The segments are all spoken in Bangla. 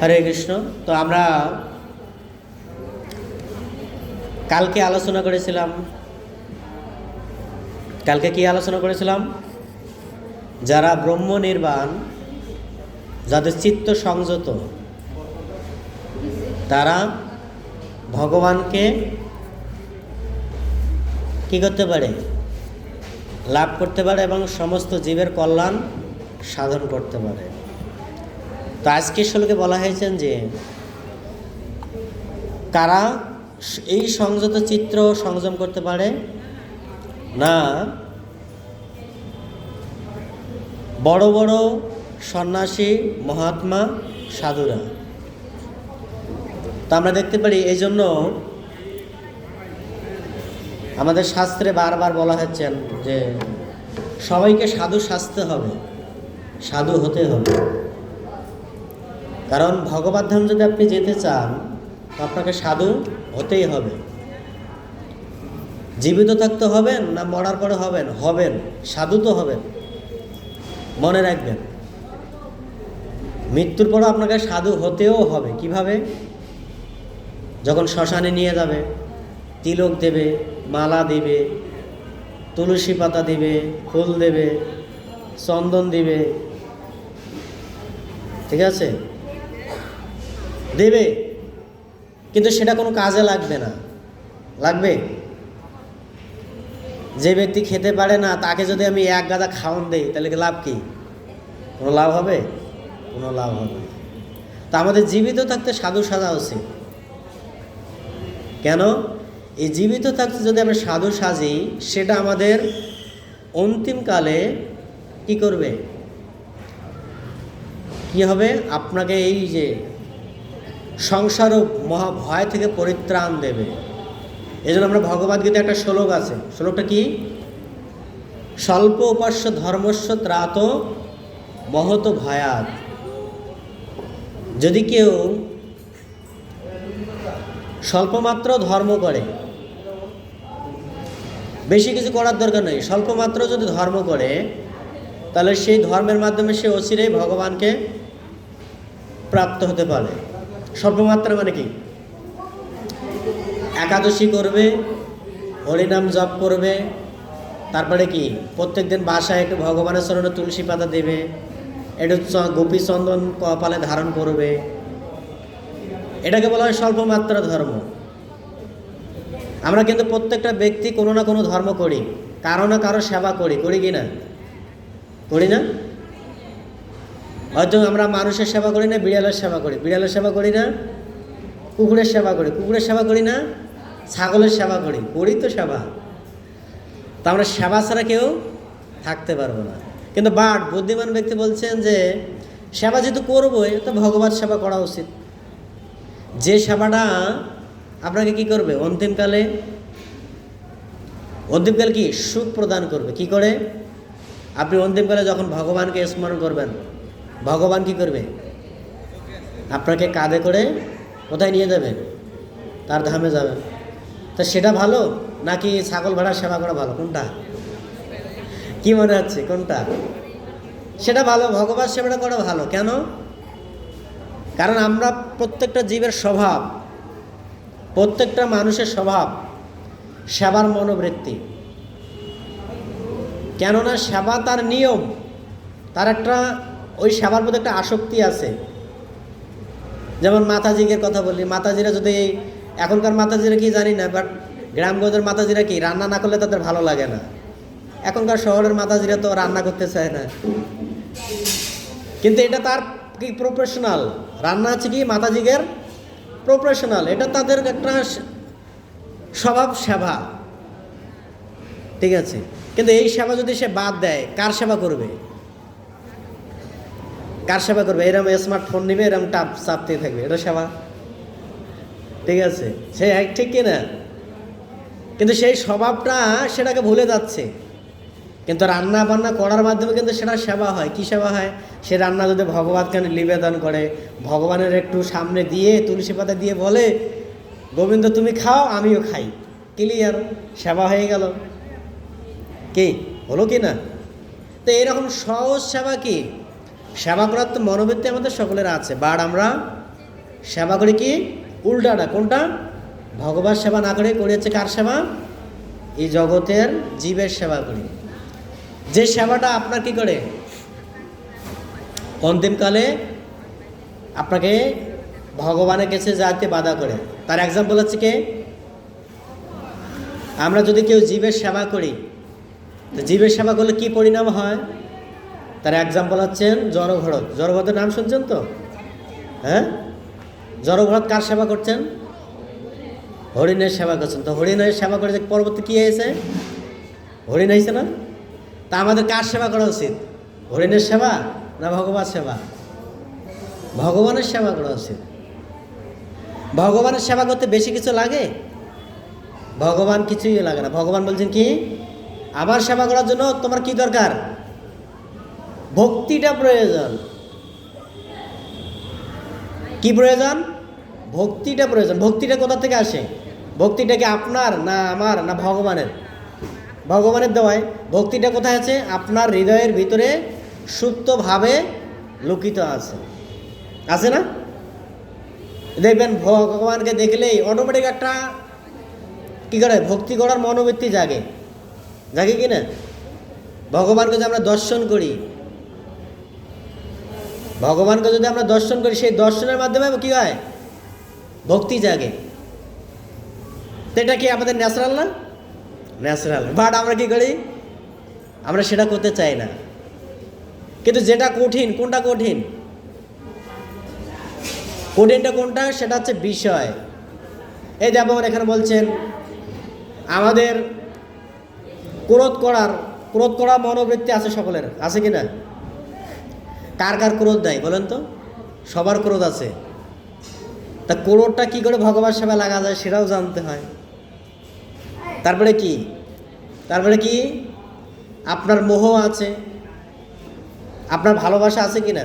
হরে কৃষ্ণ। তো আমরা কালকে আলোচনা করেছিলাম, কি আলোচনা করেছিলাম? যারা ব্রহ্ম নির্বাণ, যাদের চিত্ত সংযত, তারা ভগবানকে কি করতে পারে? লাভ করতে পারে এবং সমস্ত জীবের কল্যাণ সাধন করতে পারে। তো আজকের শ্লোকে বলা হয়েছেন যে কারা এই সংযত চিত্র সংযম করতে পারে না? বড় বড় সন্ন্যাসী, মহাত্মা, সাধুরা। তো আমরা দেখতে পারি, এই জন্য আমাদের শাস্ত্রে বারবার বলা হচ্ছেন যে সবাইকে সাধু সাজতে হবে, সাধু হতে হবে। কারণ ভগবত ধাম যদি আপনি যেতে চান, তো আপনাকে সাধু হতেই হবে। জীবিত থাকতে হবেন না মরার পরে হবেন? হবেন, সাধু তো হবেন। মনে রাখবেন, মৃত্যুর পরও আপনাকে সাধু হতেও হবে। কিভাবে? যখন শ্মশানে নিয়ে যাবে, তিলক দেবে, মালা দেবে, তুলসী পাতা দিবে, ফুল দেবে, চন্দন দিবে, ঠিক আছে, দেবে, কিন্তু সেটা কোনো কাজে লাগবে না। লাগবে? যে ব্যক্তি খেতে পারে না, তাকে যদি আমি এক গাদা খাওয়ান দেই, তাহলে কি লাভ? কি কোনো লাভ হবে? কোনো লাভ হবে না। তা আমাদের জীবিত থাকতে সাধু সাজা উচিত। কেন? এই জীবিত থাকতে যদি আমরা সাধু সাজি, সেটা আমাদের অন্তিমকালে কি করবে? কি হবে? আপনাকে এই যে সংসার ও মহাভয় থেকে পরিত্রাণ দেবে। এই জন্য আমরা ভগবদ্গীতা একটা শ্লোক আছে, শ্লোকটা কি? স্বল্প উপাস্য ধর্মস্য ত্রাত মহত ভয়াৎ। যদি কেউ স্বল্পমাত্র ধর্ম করে, বেশি কিছু করার দরকার নেই, স্বল্পমাত্র যদি ধর্ম করে, তাহলে সেই ধর্মের মাধ্যমে সে অচিরেই ভগবানকে প্রাপ্ত হতে পারে। স্বল্পমাত্রা মানে কি? একাদশী করবে, হরিনাম জপ করবে, তারপরে কি প্রত্যেক দিন বাসায় একটু ভগবানের চরণে তুলসী পাতা দেবে, একটু গোপী চন্দন কপালে ধারণ করবে। এটাকে বলা হয় স্বল্পমাত্রা ধর্ম। আমরা কিন্তু প্রত্যেকটা ব্যক্তি কোনো না কোনো ধর্ম করি, কারো না কারো সেবা করি, করি কি না? করি না? হয়তো আমরা মানুষের সেবা করি না, বিড়ালের সেবা করি, বিড়ালের সেবা করি না, কুকুরের সেবা করি, কুকুরের সেবা করি না, ছাগলের সেবা করি, করি তো সেবা। তা আমরা সেবা ছাড়া কেউ থাকতে পারবো না। কিন্তু বুদ্ধিমান ব্যক্তি বলছেন যে সেবা যেহেতু করবোই, তো ভগবত সেবা করা উচিত। যে সেবাটা আপনাকে কি করবে? অন্তিমকালে কি সুখ প্রদান করবে। কি করে? আপনি অন্তিমকালে যখন ভগবানকে স্মরণ করবেন, ভগবান কি করবে? আপনাকে কাঁধে করে কোথায় নিয়ে যাবেন? তার ধামে যাবেন। তা সেটা ভালো নাকি ছাগল ভেড়ার সেবা করা ভালো? কোনটা? কি মনে হচ্ছে কোনটা? সেটা ভালো, ভগবান সেবাটা করা ভালো। কেন? কারণ আমরা প্রত্যেকটা জীবের স্বভাব, প্রত্যেকটা মানুষের স্বভাব সেবার মনোবৃত্তি। কেননা সেবা তার নিয়ম, তার একটা ওই সেবার প্রতি একটা আসক্তি আছে। যেমন মাতাজিদের কথা বলি, মাতাজিরা যদি, এখনকার মাতাজিরা কি জানি না, বাট গ্রামগঞ্জের মাতাজিরা কি রান্না না করলে তাদের ভালো লাগে না। এখনকার শহরের মাতাজিরা তো রান্না করতে চায় না, কিন্তু এটা তার কি প্রফেশনাল। রান্না আছে কি মাতাজিদের প্রফেশনাল, এটা তাদের একটা স্বভাব সেবা, ঠিক আছে। কিন্তু এই সেবা যদি সে বাদ দেয়, কার সেবা করবে? কার সেবা করবে? এরকম স্মার্টফোন নিবে, এরকম চাপতে থাকবে, এটা সেবা? ঠিক আছে, সে ঠিক কিনা? কিন্তু সেই স্বভাবটা সেটাকে ভুলে যাচ্ছে। কিন্তু রান্না বান্না করার মাধ্যমে কিন্তু সেটা সেবা হয়। কি সেবা হয়? সে রান্না যদি ভগবানকে নিবেদন করে, ভগবানের একটু সামনে দিয়ে তুলসী পাতা দিয়ে বলে, গোবিন্দ তুমি খাও, আমিও খাই, ক্লিয়ার, সেবা হয়ে গেল। কি হলো কি না? তো এরকম সহজ সেবা কি? সেবা করার তো মনোবৃত্তি আমাদের সকলের আছে, বাট আমরা সেবা করি কি উল্টাটা, কোনটা? ভগবান সেবা না করে করি হচ্ছে কার সেবা? এই জগতের জীবের সেবা করি। যে সেবাটা আপনার কি করে অন্তিমকালে আপনাকে ভগবানের কাছে যাতে বাধা করে। তার এক্সাম্পল হচ্ছে কে? আমরা যদি কেউ জীবের সেবা করি, তো জীবের সেবা করলে কি পরিণাম হয়? তার এক্সাম্পল হচ্ছেন জড়ভরত। জড়ভরতের নাম শুনছেন তো? হ্যাঁ, জড়ভরত কার সেবা করছেন? হরিণের সেবা করছেন। তো হরিণের সেবা করে যে পরবর্তী কী হয়েছে? হরিণ হয়েছে না? তা আমাদের কার সেবা করা উচিত? হরিণের সেবা না ভগবান সেবা? ভগবানের সেবা করা উচিত। ভগবানের সেবা করতে বেশি কিছু লাগে? ভগবান কিছুই লাগে না। ভগবান বলছেন কি, আমার সেবা করার জন্য তোমার কি দরকার? ভক্তিটা প্রয়োজন। কি প্রয়োজন? ভক্তিটা প্রয়োজন। ভক্তিটা কোথা থেকে আসে? ভক্তিটা কি আপনার না আমার না ভগবানের? ভগবানের দেওয়ায়। ভক্তিটা কোথায় আছে? আপনার হৃদয়ের ভিতরে সুপ্তভাবে লুকিত আছে, আছে না? দেখবেন ভগবানকে দেখলেই অটোমেটিক একটা কি করে ভক্তি করার মনোবৃত্তি জাগে, জাগে কি না? ভগবানকে যদি আমরা দর্শন করি, ভগবানকে যদি আমরা দর্শন করি, সেই দর্শনের মাধ্যমে কি হয়? ভক্তি জাগে। তো এটা কি আমাদের ন্যাচারাল না? ন্যাচারাল। বাট আমরা কি করি? আমরা সেটা করতে চাই না। কিন্তু যেটা কঠিন, কোনটা কঠিন? কঠিনটা কোনটা? সেটা হচ্ছে বিষয়। এই যেমন এখানে বলছেন আমাদের ক্রোধ করার মনোবৃত্তি আছে সকলের, আছে কি না? কার কার ক্রোধ নাই বলেন তো? সবার ক্রোধ আছে। তা ক্রোধটা কি করে ভগবান সেবা লাগা যায় সেটাও জানতে হয়। তারপরে কি? তারপরে কি? আপনার মোহ আছে, আপনার ভালোবাসা আছে কি না?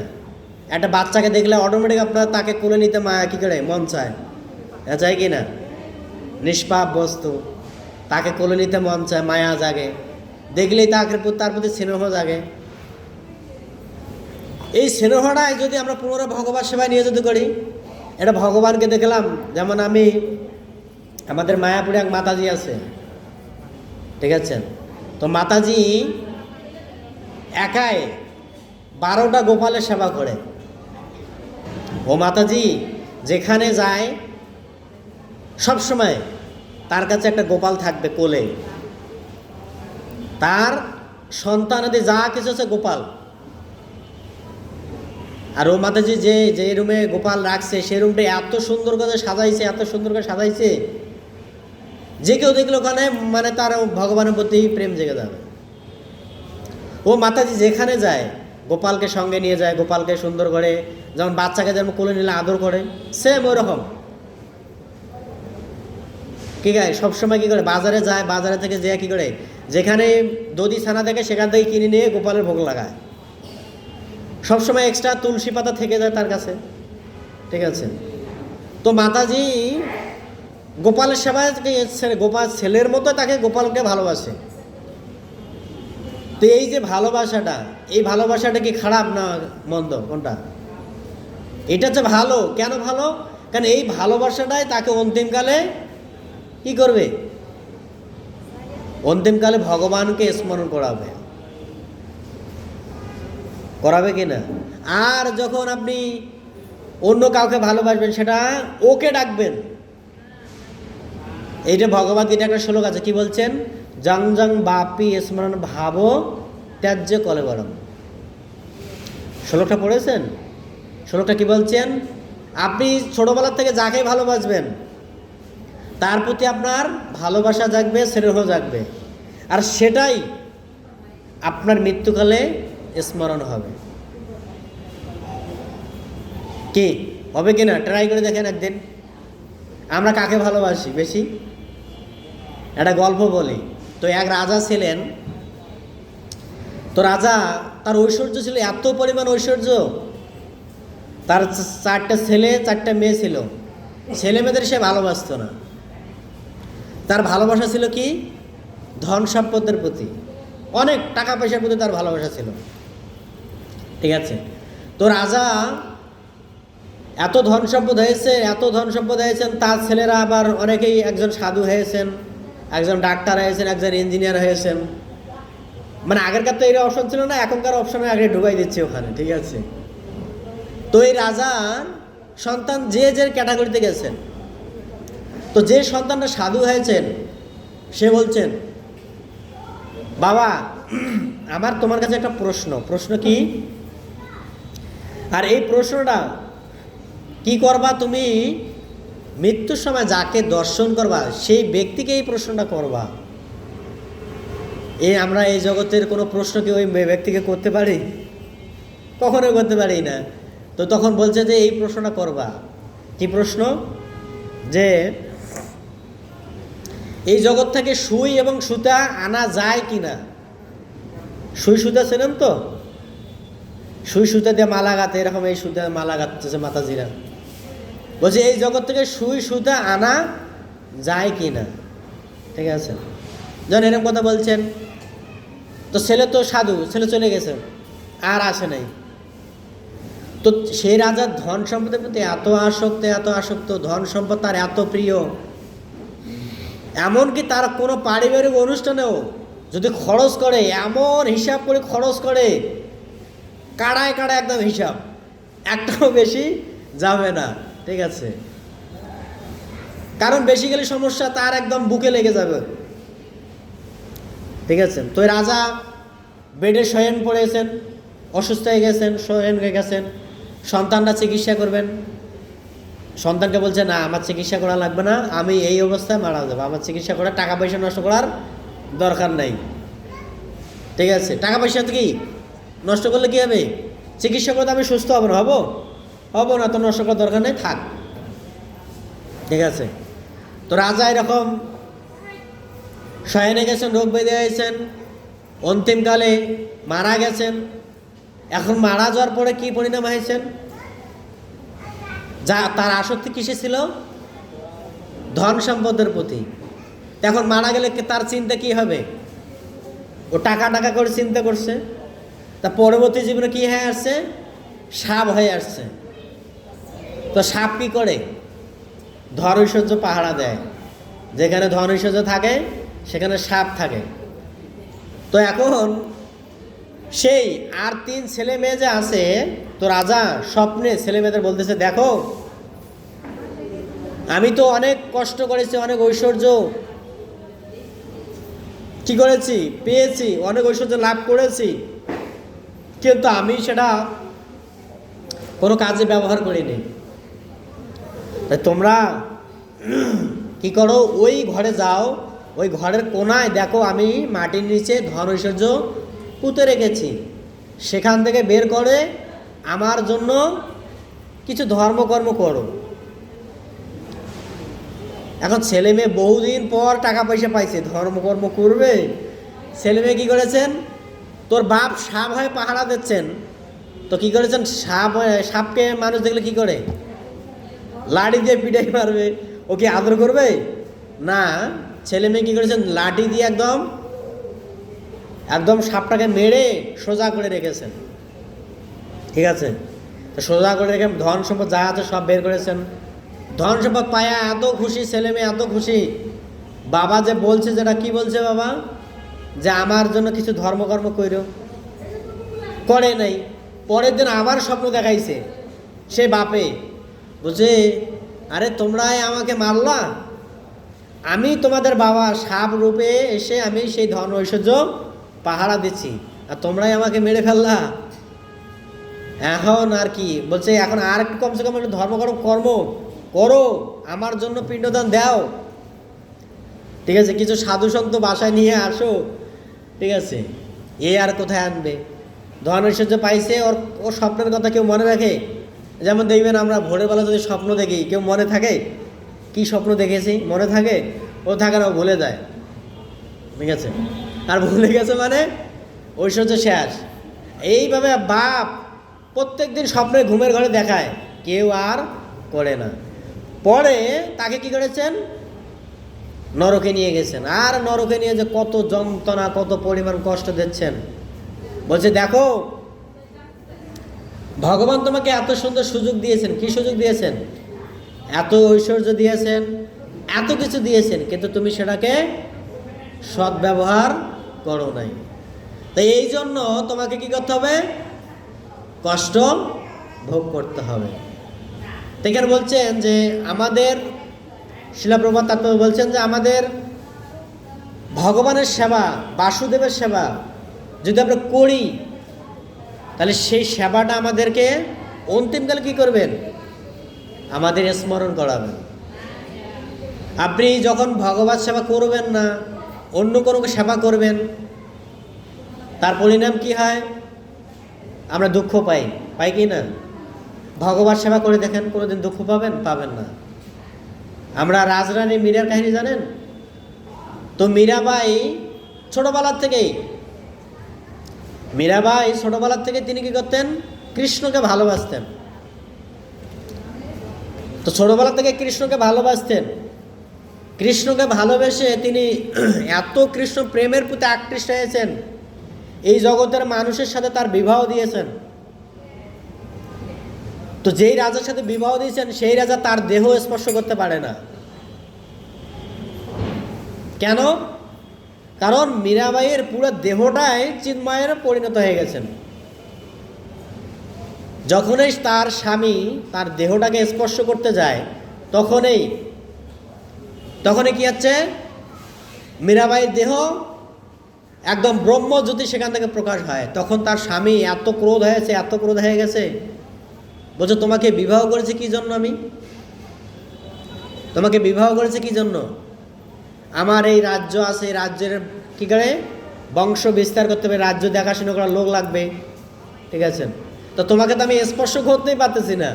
একটা বাচ্চাকে দেখলে অটোমেটিক আপনার তাকে কোলে নিতে মায়া কি করে মন চায়, চায় কি না? নিষ্পাপ বস্তু, তাকে কোলে নিতে মন চায়, মায়া জাগে, দেখলেই তার প্রতি স্নেহ জাগে। এই স্নেহটাই যদি আমরা পুনরায় ভগবান সেবায় নিয়োজিত করি, এটা ভগবানকে দেখলাম। যেমন আমি আমাদের মায়াপুরে এক মাতাজি আছে, ঠিক আছে? তো মাতাজি একাই 12টা গোপালের সেবা করে। ও মাতাজি যেখানে যায় সব সময় তার কাছে একটা গোপাল থাকবে কোলে। তার সন্তানাদি যা কিছু আছে গোপাল। আর ও মাতাজি যে রুমে গোপাল রাখছে সেই রুমটা এত সুন্দর করে সাজাইছে, এত সুন্দর করে সাজাইছে, যে কেউ দেখলে ওখানে মানে তার ভগবানের প্রতি প্রেম জেগে যাবে। ও মাতাজি যেখানে যায় গোপালকে সঙ্গে নিয়ে যায়, গোপালকে সুন্দর করে, যেমন বাচ্চাকে যেমন কোলে নিলে আদর করে, সেম ওই রকম কি গায় সবসময় কি করে বাজারে যায়, বাজারে থেকে যে কি করে যেখানে দধি ছানা দেখে সেখান থেকে কিনে নিয়ে গোপালের ভোগ লাগায়। সবসময় এক্সট্রা তুলসী পাতা থেকে যায় তার কাছে, ঠিক আছে? তো মাতাজি গোপালের সেবায় গোপাল ছেলের মতো তাকে গোপালকে ভালোবাসে। তো এই যে ভালোবাসাটা, এই ভালোবাসাটা কি খারাপ না মন্দ, কোনটা? এটা হচ্ছে ভালো। কেন ভালো? কারণ এই ভালোবাসাটাই তাকে অন্তিমকালে কি করবে? অন্তিমকালে ভগবানকে স্মরণ করাবে, করাবে কি না? আর যখন আপনি অন্য কাউকে ভালোবাসবেন সেটা ওকে ডাকবেন। এইটা ভগবদ্গীতা একটা শ্লোক আছে, কি বলছেন? জং জং বাপি স্মরণ ভাব ত্যাজ্য কলেবরম। শ্লোকটা পড়েছেন? শ্লোকটা কি বলছেন? আপনি ছোটবেলার থেকে যাকে ভালোবাসবেন তার প্রতি আপনার ভালোবাসা জাগবে, স্নেহ জাগবে, আর সেটাই আপনার মৃত্যুকালে স্মরণ হবে। কি হবে কি না? ট্রাই করে দেখেন একদিন। আমরা কাকে ভালোবাসি বেশি? একটা গল্প বলি। তো এক রাজা ছিলেন। তো রাজা, তার ঐশ্বর্য ছিল এত পরিমাণ ঐশ্বর্য, তার 4টা ছেলে 4টা মেয়ে ছিল। ছেলে মেয়েদের সে ভালোবাসতো না। তার ভালোবাসা ছিল কি? ধন সম্পদের প্রতি, অনেক টাকা পয়সার প্রতি তার ভালোবাসা ছিল, ঠিক আছে? তো রাজা এত ধন সম্পদ হয়েছে, এত ধন সম্পদ হয়েছেন, তার ছেলেরা আবার অনেকেই একজন সাধু হয়েছেন, একজন ডাক্তার হয়েছেন, একজন ইঞ্জিনিয়ার হয়েছেন। মানে আগেরকার তো এই অপশন ছিল না, এখনকার অপশনে আগে ঢুকাই দিচ্ছে ওখানে, ঠিক আছে। তো এই রাজার সন্তান যে যে ক্যাটাগরিতে গেছেন, তো যে সন্তানটা সাধু হয়েছেন সে বলছেন, বাবা আমার তোমার কাছে একটা প্রশ্ন কি, আর এই প্রশ্নটা কি করবা, তুমি মৃত্যুর সময় যাকে দর্শন করবা সেই ব্যক্তিকে এই প্রশ্নটা করবা। আমরা এই জগতের কোনো প্রশ্ন কি ওই ব্যক্তিকে করতে পারি? কখনোই করতে পারি না। তো তখন বলছে যে এই প্রশ্নটা করবা। কি প্রশ্ন? যে এই জগৎ থেকে সুই এবং সুতা আনা যায় কি না। সুই সুতা ছিলেন তো, সুই সুতা দিয়ে মালা গাঁথে, এরকম এই সুতা মালা গাঁথতেছে মাতাজিরা। বলছে এই জগৎ থেকে সুই সুতা আনা যায় কি না, ঠিক আছে। যখন এরকম কথা বলছেন, তো ছেলে তো সাধু, ছেলে চলে গেছে, আর আসে নাই। তো সেই রাজার ধন সম্পদের প্রতি এত আসক্ত, ধন সম্পদ তার এত প্রিয়, এমনকি তার কোনো পারিবারিক অনুষ্ঠানেও যদি খরচ করে, এমন হিসাব করে খরচ করে, কাড়ায় একদম হিসাব, একটাও বেশি যাবে না, ঠিক আছে। কারণ বেশি গেলে সমস্যা তার একদম বুকে লেগে যাবে, ঠিক আছে। তো রাজা বেডে শয়ন পড়েছেন, অসুস্থ হয়ে গেছেন, শয়ন হয়ে গেছেন। সন্তানরা চিকিৎসা করবেন, সন্তানকে বলছে না আমার চিকিৎসা করা লাগবে না, আমি এই অবস্থায় মারা যাবো, আমার চিকিৎসা করে টাকা পয়সা নষ্ট করার দরকার নাই, ঠিক আছে। টাকা পয়সা তো কি নষ্ট করলে কী হবে? চিকিৎসা করতে আমি সুস্থ হব না, তো নষ্ট করার দরকার নেই, থাক, ঠিক আছে। তো রাজা এরকম শয়নে গেছেন, রোগ বেঁধে গেছেন, অন্তিমকালে মারা গেছেন। এখন মারা যাওয়ার পরে কি পরিণাম হয়েছেন? যা তার আসক্তি কিসে ছিল? ধন সম্পদের প্রতি। এখন মারা গেলে তার চিন্তা কি হবে? ও টাকা করে চিন্তা করছে, তা পরবর্তী জীবনে কি হয়ে আসছে? সাপ হয়ে আসছে। তো সাপ কি করে? ধন ঐশ্বর্য পাহারা দেয়, যেখানে ধন ঐশ্বর্য থাকে সেখানে সাপ থাকে। তো এখন সেই আর 3 ছেলে মেয়ে যে আছে, তো রাজা স্বপ্নে ছেলে মেয়েদের বলতেছে, দেখো আমি তো অনেক কষ্ট করেছি, অনেক ঐশ্বর্য কি করেছি, পেয়েছি, অনেক ঐশ্বর্য লাভ করেছি, কিন্তু আমি সেটা কোনো কাজে ব্যবহার করিনি। তাই তোমরা কি করো, ওই ঘরে যাও, ওই ঘরের কোনায় দেখো আমি মাটির নিচে ধন ঐশ্বর্য পুঁতে রেখেছি, সেখান থেকে বের করে আমার জন্য কিছু ধর্মকর্ম করো। এখন ছেলে মেয়ে বহুদিন পর টাকা পয়সা পাইছে, ধর্মকর্ম করবে। ছেলে মেয়ে কী করেছেন? তোর বাপ সাপ হয়ে পাহারা দিচ্ছেন, তো কী করেছেন? সাপকে মানুষ দেখলে কি করে? লাঠি দিয়ে পিটাই মারবে। ও কি আদর করবে? না, ছেলে মেয়ে কী করেছেন? লাঠি দিয়ে একদম সাপটাকে মেরে সোজা করে রেখেছেন, ঠিক আছে। তো সোজা করে রেখে ধন সম্পদ যা আছে সব বের করেছেন। ধন সম্পদ পায়া এত খুশি ছেলে মেয়ে, এত খুশি। বাবা যে বলছে, যেটা কি বলছে বাবা, যে আমার জন্য কিছু ধর্মকর্ম করে নাই। পরের দিন আবার স্বপ্ন দেখাইছে সে বাপে, বুঝে আরে তোমরাই আমাকে মারলা, আমি তোমাদের বাবা সাপ রূপে এসে আমি সেই ধন ঐশ্বর্য পাহারা দিচ্ছি, আর তোমরাই আমাকে মেরে ফেললা। এখন আর কি বলছে, এখন আর একটু কমসে কম একটু কর্ম করো, আমার জন্য পিণ্ডদান দাও, ঠিক আছে। কিছু সাধু সন্ত বাসায় নিয়ে আসো, ঠিক আছে। এ আর কোথায় আনবে? ধন ঐশ্বর্য পাইছে, ওর স্বপ্নের কথা কেউ মনে রাখে? যেমন দেখবেন আমরা ভোরের বেলা যদি স্বপ্ন দেখি, কেউ মনে থাকে? কি স্বপ্ন দেখেছি মনে থাকে? ও থাকে না, ও ভুলে যায়, ঠিক আছে। আর ভুলে গেছে মানে ঐশ্বর্য শেষ। এইভাবে বাপ প্রত্যেক দিন স্বপ্নে ঘুমের ঘরে দেখায়, কেউ আর করে না। পরে তাকে কি করেছেন? নরকে নিয়ে গেছেন। আর নরকে নিয়ে যে কত যন্ত্রণা, কত পরিমাণ কষ্ট দিচ্ছেন। বলছে দেখো ভগবান তোমাকে এত সুন্দর সুযোগ দিয়েছেন, কি সুযোগ দিয়েছেন? এত ঐশ্বর্য দিয়েছেন, এত কিছু দিয়েছেন, কিন্তু তুমি সেটাকে সদ্ব্যবহার করো নাই। তাই এই জন্য তোমাকে কি করতে হবে? কষ্ট ভোগ করতে হবে। এখানে বলছেন যে আমাদের শিলা প্রভুপাদ তাৎপর্য বলছেন যে আমাদের ভগবানের সেবা, বাসুদেবের সেবা যদি আমরা করি, তাহলে সেই সেবাটা আমাদেরকে অন্তিমকালে কি করবেন? আমাদের স্মরণ করাবেন। আপনি যখন ভগবত সেবা করবেন না, অন্য কোনো সেবা করবেন, তার পরিণাম কি হয়? আমরা দুঃখ পাই, পাই কি না? ভগবত সেবা করে দেখেন, কোনোদিন দুঃখ পাবেন? পাবেন না। আমরা রাজরানী মীরার কাহিনী জানেন তো? মীরাবাই ছোটবেলার থেকে তিনি কি করতেন? কৃষ্ণকে ভালোবাসতেন। তো ছোটবেলা থেকে কৃষ্ণকে ভালোবাসতেন। কৃষ্ণকে ভালোবেসে তিনি এত কৃষ্ণ প্রেমের প্রতি আকৃষ্ট হয়েছেন, এই জগতের মানুষের সাথে তার বিবাহ দিয়েছেন। তো যেই রাজার সাথে বিবাহ দিয়েছেন, সেই রাজা তার দেহ স্পর্শ করতে পারে না। কেন? কারণ মীরাবাইয়ের পুরো দেহটাই চিন্ময়ের পরিণত হয়ে গেছেন। যখনই তার স্বামী তার দেহটাকে স্পর্শ করতে যায়, তখনই কি হচ্ছে? মীরাবাইয়ের দেহ একদম ব্রহ্মজ্যোতি সেখান থেকে প্রকাশ হয়। তখন তার স্বামী এত ক্রোধ হয়ে গেছে, বলছে তোমাকে বিবাহ করেছে কি জন্য? আমি তোমাকে বিবাহ করেছে কি জন্য? আমার এই রাজ্য আছে, এই রাজ্যের কি করে বংশ বিস্তার করতে হবে, রাজ্য দেখাশোনা করার লোক লাগবে, ঠিক আছে? তো তোমাকে তো আমি স্পর্শ করতেই পারতেছি না।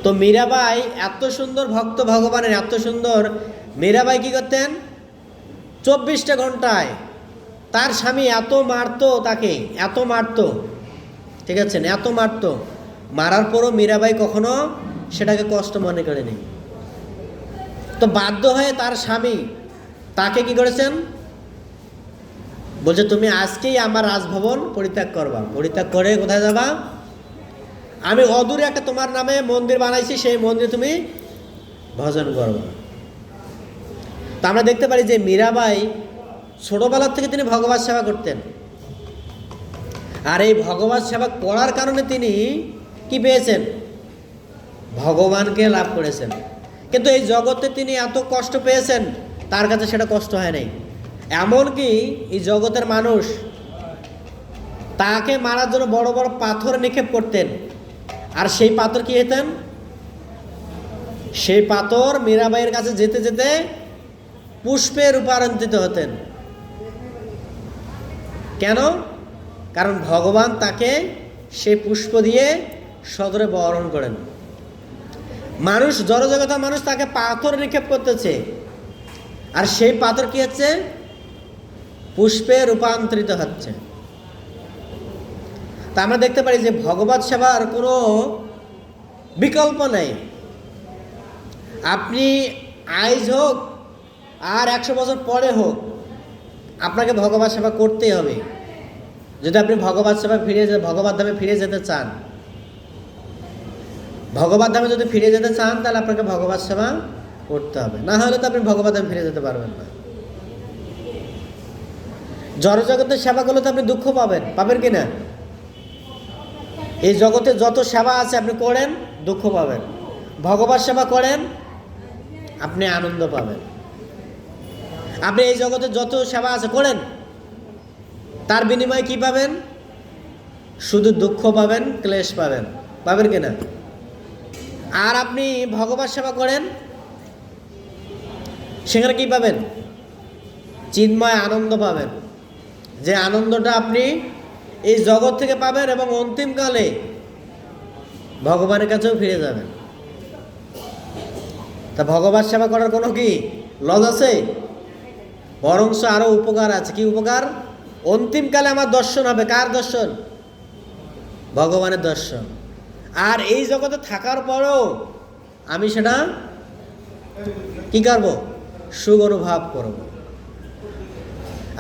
তো মীরাবাই এত সুন্দর ভক্ত ভগবানের, এত সুন্দর, মীরাবাই কি করতেন? 24টা ঘন্টায় তার স্বামী এত মারতো, তাকে এত মারতো, ঠিক আছে, এত মারতো, মারার পরও মীরাবাই কখনো সেটাকে কষ্ট মনে করেনি। তো বাধ্য হয়ে তার স্বামী তাকে কি করেছেন? বলছে তুমি আজকেই আমার রাজভবন পরিত্যাগ করবা। পরিত্যাগ করে কোথায় যাবা? আমি অদূরে একটা তোমার নামে মন্দির বানাইছি, সেই মন্দির তুমি ভজন করবা। তা আমরা দেখতে পারি যে মীরাবাই ছোটবেলার থেকে তিনি ভগবত সেবা করতেন। আর এই ভগবত সেবা করার কারণে তিনি কি পেয়েছেন? ভগবানকে লাভ করেছেন। কিন্তু এই জগতে তিনি এত কষ্ট পেয়েছেন, তার কাছে সেটা কষ্ট হয় নাই। এমনকি এই জগতের মানুষ তাকে মারার জন্য বড় বড় পাথর নিক্ষেপ করতেন, আর সেই পাথর কি হতেন? সেই পাথর মীরাবাইয়ের কাছে যেতে যেতে পুষ্পে রূপান্তরিত হতেন। কেন? কারণ ভগবান তাকে সেই পুষ্প দিয়ে সদরে বরণ করেন। মানুষ, জড়জগতের মানুষ তাকে পাথর নিক্ষেপ করতেছে, আর সেই পাথর কি হচ্ছে? পুষ্পে রূপান্তরিত হচ্ছে। তা আমরা দেখতে পারি যে ভগবত সেবার কোনো বিকল্প নেই। আপনি আজ হোক আর 100 বছর পরে হোক, আপনাকে ভগবত সেবা করতেই হবে। যদি আপনি ভগবত ধামে ফিরে যেতে চান, ভগবত ধামে যদি ফিরে যেতে চান, তাহলে আপনাকে ভগবত সেবা করতে হবে, না হলে তো আপনি ভগবত ধামে ফিরে যেতে পারবেন না। জড়জগতের সেবা করলে তো আপনি দুঃখ পাবেন কি না? এই জগতে যত সেবা আছে আপনি করেন, দুঃখ পাবেন। ভগবত সেবা করেন, আপনি আনন্দ পাবেন। আপনি এই জগতে যত সেবা আছে করেন, তার বিনিময়ে কি পাবেন? শুধু দুঃখ পাবেন, ক্লেশ পাবেন কিনা? আর আপনি ভগবত সেবা করেন, সেখানে কি পাবেন? চিন্ময় আনন্দ পাবেন, যে আনন্দটা আপনি এই জগৎ থেকে পাবেন এবং অন্তিমকালে ভগবানের কাছেও ফিরে যাবেন। তা ভগবত সেবা করার কোনো কি লজ আছে? বরংস আরো উপকার আছে। কি উপকার? অন্তিমকালে আমার দর্শন হবে। কার দর্শন? ভগবানের দর্শন। আর এই জগতে থাকার পরেও আমি সেটা কি করব? সুখ অনুভব করব।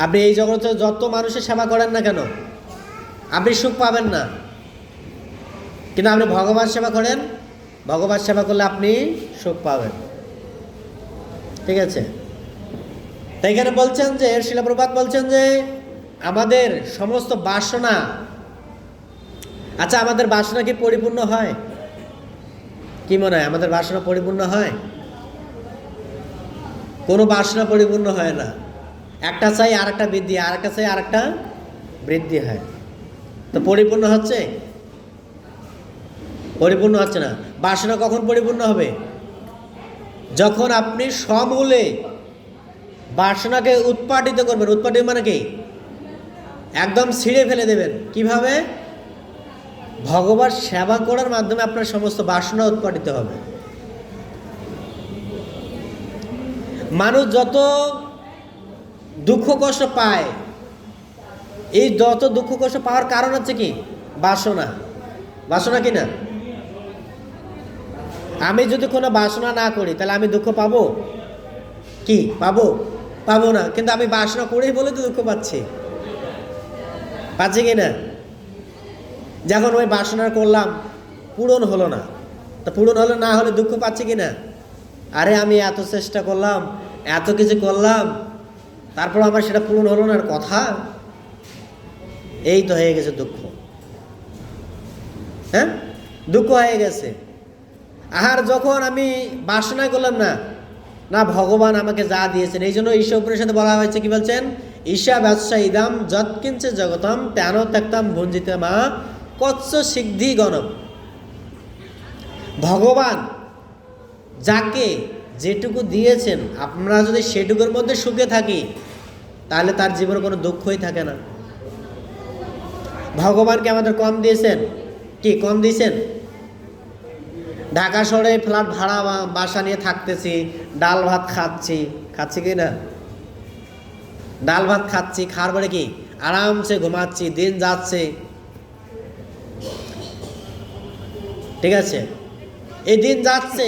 আপনি এই জগতে যত মানুষের সেবা করেন না কেন, আপনি সুখ পাবেন না। কিন্তু আপনি ভগবান সেবা করেন, ভগবান সেবা করলে আপনি সুখ পাবেন। ঠিক আছে? তাই এখানে বলছেন যে শ্রীল প্রভুপাদ বলছেন যে আমাদের সমস্ত বাসনা, আচ্ছা আমাদের বাসনা কি পরিপূর্ণ হয়? কি মনে হয় আমাদের বাসনা পরিপূর্ণ হয়? কোনো বাসনা পরিপূর্ণ হয় না। একটা চাই আর একটা বৃদ্ধি, আর একটা চাই আর একটা বৃদ্ধি হয়। তো পরিপূর্ণ হচ্ছে? পরিপূর্ণ হচ্ছে না। বাসনা কখন পরিপূর্ণ হবে? যখন আপনি সমূলে বাসনাকে উৎপাটিত করবেন। উৎপাটিত মানে কি? একদম ছিঁড়ে ফেলে দেবেন। কিভাবে? ভগবান সেবা করার মাধ্যমে আপনার সমস্ত বাসনা উৎপাটিত হবে। মানুষ যত দুঃখ কষ্ট পায়, এই যত দুঃখ কষ্ট পাওয়ার কারণ হচ্ছে কি? বাসনা। বাসনা কি না? আমি যদি কোনো বাসনা না করি তাহলে আমি দুঃখ পাবো কি? পাবো না। কিন্তু আমি বাসনা করেই বলে তো দুঃখ পাচ্ছি কি না? যখন ওই বাসনা করলাম পূরণ হলো না, তা পূরণ হলো না হলে দুঃখ পাচ্ছি কি না? আরে আমি এত চেষ্টা করলাম, এত কিছু করলাম, তারপর আমার সেটা পূরণ হলো না, আর কথা। এই তো হয়ে গেছে দুঃখ। হ্যাঁ, দুঃখ হয়ে গেছে। আর যখন আমি বাসনা করলাম না, না ভগবান আমাকে যা দিয়েছেন, এই জন্য ঈশ্বর উপনিষদে বলা হয়েছে, কি বলছেন? ঈশা ব্যবসা ইদাম যৎকিঞ্চে জগতম তেন ত্যক্তাম ভুঞ্জিতে মা কচ্ছ সিদ্ধি গণম। ভগবান যাকে যেটুকু দিয়েছেন, আমরা যদি সেটুকুর মধ্যে সুখে থাকি তাহলে তার জীবনে কোনো দুঃখই থাকে না। ভগবানকে আমাদের কম দিয়েছেন? কি কম দিয়েছেন? ঢাকা শহরে ফ্ল্যাট ভাড়া বাসা নিয়ে থাকতেছি, ডাল ভাত খাচ্ছি কি না? ডাল ভাত খাচ্ছি, খাওয়ার পরে কি আরামসে ঘুমাচ্ছি, দিন যাচ্ছে। ঠিক আছে, এই দিন যাচ্ছে,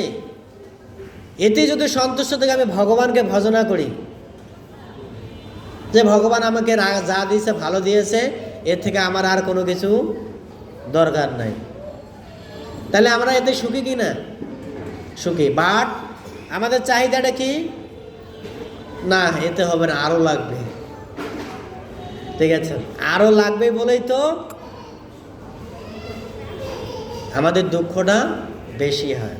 এতে যদি সন্তুষ্ট থেকে আমি ভগবানকে ভজনা করি যে ভগবান আমাকে যা দিয়েছে ভালো দিয়েছে, এর থেকে আমার আর কোনো কিছু দরকার নাই, তাহলে আমরা এতে সুখী কি না? সুখী। বাট আমাদের চাহিদাটা কি? না, এতে হবে না, আরো লাগবে। ঠিক আছে, আরো লাগবে বলেই তো আমাদের দুঃখটা বেশি হয়।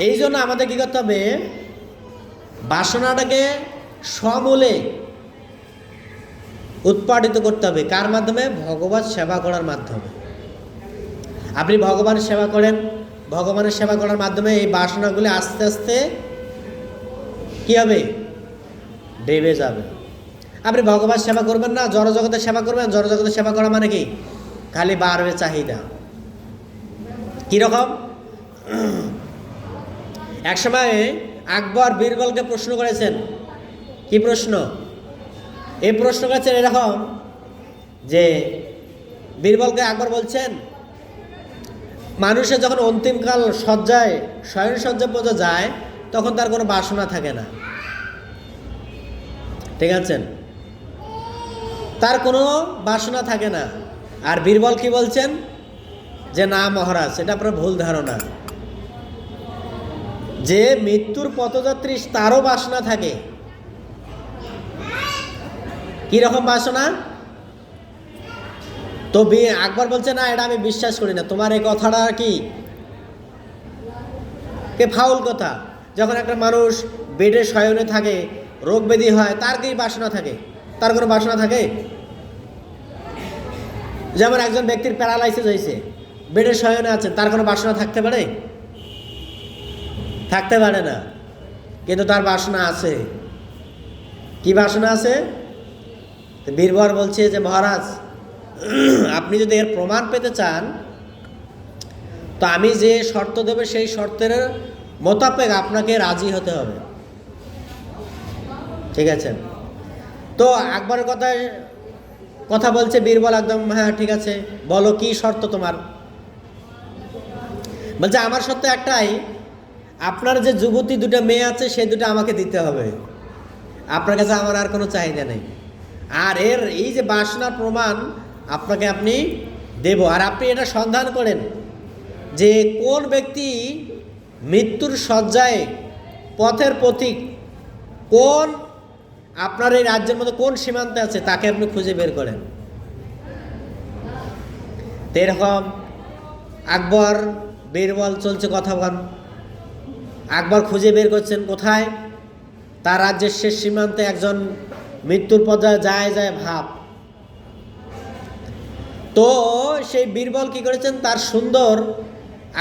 এই জন্য আমাদের কি করতে হবে? বাসনাটাকে সমূলে উৎপাদিত করতে হবে। কার মাধ্যমে? ভগবান সেবা করার মাধ্যমে। আপনি ভগবানের সেবা করেন, ভগবানের সেবা করার মাধ্যমে এই বাসনাগুলি আস্তে আস্তে কি হবে? ডেবে যাবে। আপনি ভগবান সেবা করবেন না, জড়জগতের সেবা করবেন। জড়জগতের সেবা করা মানে কি? খালি বাড়বে চাহিদা। কিরকম? এক সময় আকবর বীরবলকে প্রশ্ন করেছেন। কি প্রশ্ন? এই প্রশ্ন করেছেন এরকম যে বীরবলকে আকবর বলছেন, মানুষের যখন অন্তিমকাল শয্যায়, শয়ন শয্যা পর্যন্ত যায়, তখন তার কোনো বাসনা থাকে না। ঠিক আছে, তার কোনো বাসনা থাকে না। আর বীরবল কি বলছেন? যে না মহারাজ, এটা আপনার ভুল ধারণা। যে মৃত্যুর পথযাত্রী তারও বাসনা থাকে। কি রকম বাসনা? তো আকবর বলছে না, এটা আমি বিশ্বাস করি না, তোমার এই কথাটা কি ফাউল কথা। যখন একটা মানুষ বেডে শয়নে থাকে, রোগ ব্যাধি হয়, তার কি বাসনা থাকে? তার কোনো বাসনা থাকে? যেমন একজন ব্যক্তির প্যারালাইসিস হয়েছে, বেডে শয়নে আছে, তার কোনো বাসনা থাকতে পারে? থাকতে পারে না। কিন্তু তার বাসনা আছে। কি বাসনা আছে? বীরবর বলছে যে মহারাজ, আপনি যদি এর প্রমাণ পেতে চান তো আমি যে শর্ত দেব সেই শর্তের মোতাবেক আপনাকে রাজি হতে হবে। ঠিক আছে, তো আকবরের কথা বলছে বীরবল একদম, হ্যাঁ ঠিক আছে, বলো কি শর্ত তোমার? বলছে আমার শর্ত একটাই, আপনার যে যুবতী দুটো মেয়ে আছে সেই দুটো আমাকে দিতে হবে। আপনার কাছে আমার আর কোনো চাহিদা নেই। আর এই যে বাসনার প্রমাণ আপনাকে আপনি দেব। আর আপনি এটা সন্ধান করেন যে কোন ব্যক্তি মৃত্যুর শয্যায় পথের পথিক, কোন আপনার এই রাজ্যের মধ্যে কোন সীমান্তে আছে, তাকে আপনি খুঁজে বের করেন। এরকম আকবর বীরবল চলছে কথা বল। আকবর খুঁজে বের করছেন কোথায়, তার রাজ্যের শেষ সীমান্তে একজন মৃত্যুর পর্যায়ে যায় ভাব। তো সেই বীরবল কি করেছেন, তার সুন্দর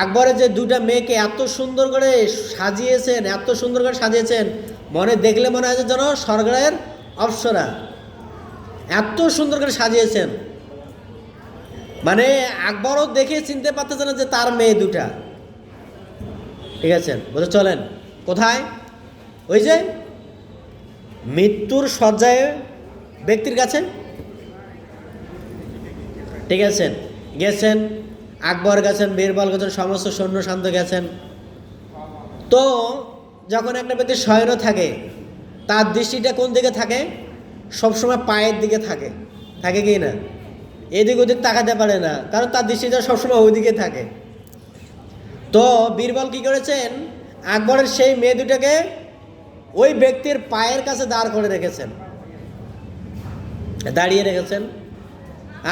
আকবরের যে দুটা মেয়েকে এত সুন্দর করে সাজিয়েছেন, এত সুন্দর করে সাজিয়েছেন, মনে দেখলে মনে হয় যেন স্বর্গের অপ্সরা, এত সুন্দর করে সাজিয়েছেন। মানে আকবরও দেখে চিনতে পারতেছে না যে তার মেয়ে দুটা। ঠিক আছে, বলতে চলেন কোথায়, ওই যে মৃত্যুর শয্যায় ব্যক্তির কাছে। ঠিক আছে, গেছেন, আকবর গেছেন, বীরবল গেছেন, সমস্ত সৈন্য শান্ত গেছেন। তো যখন একটা ব্যক্তি শয়ন থাকে, তার দৃষ্টিটা কোন দিকে থাকে, সবসময় পায়ের দিকে থাকে, থাকে কি না? এদিক ওদিক তাকাতে পারে না, কারণ তার দৃষ্টিটা সবসময় ওই দিকে থাকে। তো বীরবল কি করেছেন, আকবরের সেই মেয়ে দুটাকে ওই ব্যক্তির পায়ের কাছে দাঁড় করে রেখেছেন, দাঁড়িয়ে রেখেছেন।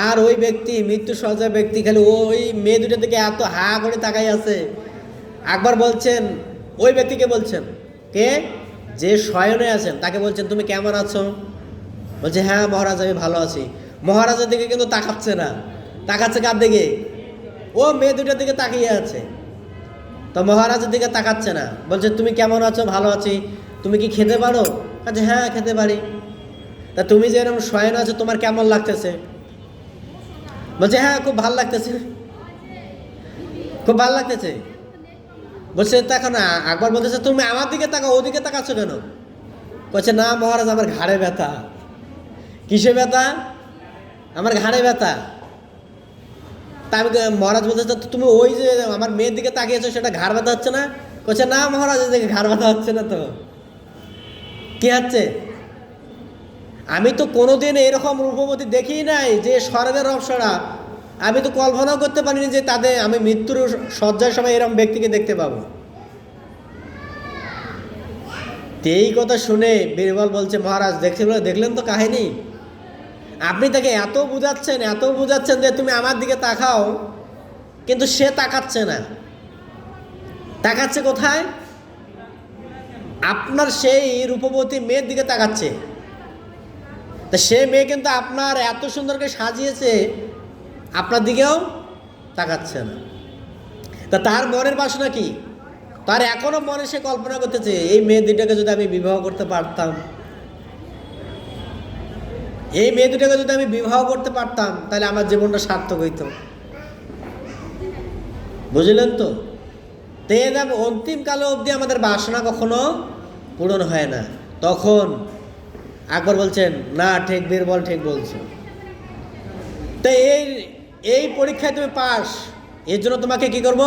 আর ওই ব্যক্তি, মৃত্যু সজ্জায় ব্যক্তি, খালি ওই মেয়ে দুটার দিকে এত হা করে তাকাই আছে। আকবর বলছেন, ওই ব্যক্তিকে বলছেন, কে, যে শয়নে আছেন তাকে বলছেন, তুমি কেমন আছো? বলছে, হ্যাঁ মহারাজ আমি ভালো আছি। মহারাজের দিকে কিন্তু তাকাচ্ছে না, তাকাচ্ছে কার দিকে, ও মেয়ে দুটার দিকে তাকিয়ে আছে। তো মহারাজের দিকে তাকাচ্ছে না, বলছে তুমি কেমন আছো? ভালো আছি। তুমি কি খেতে পারো? আচ্ছা হ্যাঁ খেতে পারি। তা তুমি যে এরকম শয়ন আছো তোমার কেমন লাগতেছে? বলছে হ্যাঁ খুব ভালো লাগতেছে, খুব ভালো লাগতেছে। বলছে তাকো না। আকবর বলতেছে, তুমি আমার দিকে তাকাও, ওদিকে তাকাচ্ছ কেন? বলছে না মহারাজ আমার ঘাড়ে ব্যথা। কিসে ব্যথা? আমার ঘাড়ে ব্যথা। তা আমি, মহারাজ বলতেছে, তুমি ওই যে আমার মেয়ের দিকে তাকিয়েছো, সেটা ঘাড় ব্যথা হচ্ছে না? বলছে না মহারাজ এদিকে ঘাড় ব্যথা হচ্ছে না। তো কি হচ্ছে? আমি তো কোনোদিন এরকম রূপবতী দেখি নাই যে স্বর্গের অপ্সরা। আমি তো কল্পনাও করতে পারিনি যে তাদের আমি মৃত্যুর শয্যার সময় এরকম ব্যক্তিকে দেখতে পাবো। এই কথা শুনে বীরবল বলছে, মহারাজ দেখলেন তো কাহিনী, আপনি তাকে এত বুঝাচ্ছেন যে তুমি আমার দিকে তাকাও, কিন্তু সে তাকাচ্ছে না। তাকাচ্ছে কোথায়? আপনার সেই রূপবতী মেয়ের দিকে তাকাচ্ছে। তা সে মেয়ে কিন্তু আপনার এত সুন্দর করে সাজিয়েছে, আপনার দিকেও তাকাচ্ছে না। তা তার মনের বাসনা কি? তার এখনো মনে সে কল্পনা করতেছে, এই মেয়ে দুটাকে যদি আমি বিবাহ করতে পারতাম, এই মেয়ে দুটাকে যদি আমি বিবাহ করতে পারতাম, তাহলে আমার জীবনটা সার্থক হইত। বুঝলেন তো? অন্তিমকালে অবধি আমাদের বাসনা কখনো পূরণ হয় না। তখন আকবর বলছেন, না ঠিক বীরবল ঠিক বলছো। তো এই পরীক্ষায় তুমি পাস, এর জন্য তোমাকে কি করব,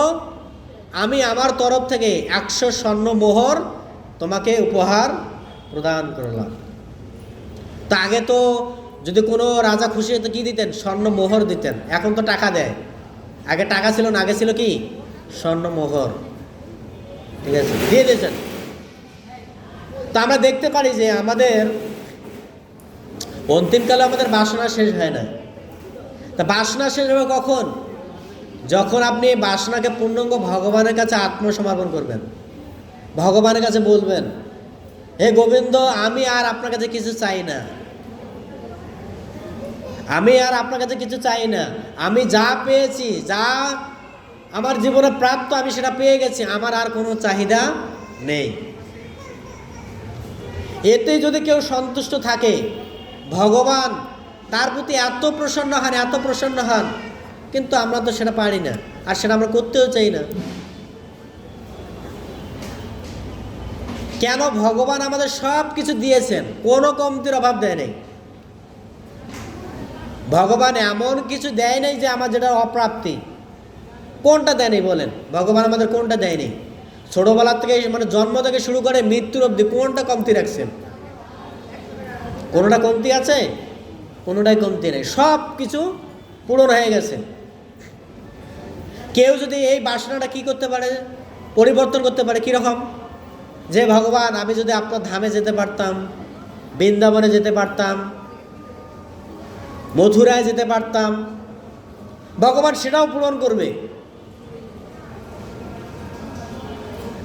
আমি আমার তরফ থেকে 100 স্বর্ণ মোহর তোমাকে উপহার প্রদান করলাম। তা আগে তো যদি কোনো রাজা খুশি হতো কি দিতেন? স্বর্ণ মোহর দিতেন। এখন তো টাকা দেয়, আগে টাকা ছিল না, আগে ছিল কি স্বর্ণ মোহর। ঠিক আছে, দিয়ে দিয়েছেন। তা আমরা দেখতে পারি যে আমাদের অন্তিমকালে আমাদের বাসনা শেষ হয় না। তা বাসনা শেষ হবে কখন? যখন আপনি বাসনাকে পূর্ণাঙ্গ ভগবানের কাছে আত্মসমর্পণ করবেন, ভগবানের কাছে বলবেন, হে গোবিন্দ আমি আর আপনার কাছে কিছু চাই না, আমি আর আপনার কাছে কিছু চাই না, আমি যা পেয়েছি, যা আমার জীবনে প্রাপ্ত আমি সেটা পেয়ে গেছি, আমার আর কোনো চাহিদা নেই। এতে যদি কেউ সন্তুষ্ট থাকে, ভগবান তার প্রতি এত প্রসন্ন হন, কিন্তু আমরা তো সেটা পারি না, আর সেটা আমরা করতেও চাই না। কেন? ভগবান আমাদের সব কিছু দিয়েছেন, কোনো কমতির অভাব দেয় নেই। ভগবান এমন কিছু দেয় নাই যে আমার যেটা অপ্রাপ্তি। কোনটা দেয়নি বলেন? ভগবান আমাদের কোনটা দেয়নি? ছোটবেলা থেকে মানে জন্ম থেকে শুরু করে মৃত্যুর অবধি কোনটা কমতি রাখছেন? কোনোটা কমতি আছে? কোনোটাই কমতি নেই, সব কিছু পূরণ হয়ে গেছে। কেউ যদি এই বাসনাটা কি করতে পারে, পরিবর্তন করতে পারে, কীরকম? যে ভগবান আমি যদি আপনার ধামে যেতে পারতাম, বৃন্দাবনে যেতে পারতাম, মথুরায় যেতে পারতাম, ভগবান সেটাও পূরণ করবে।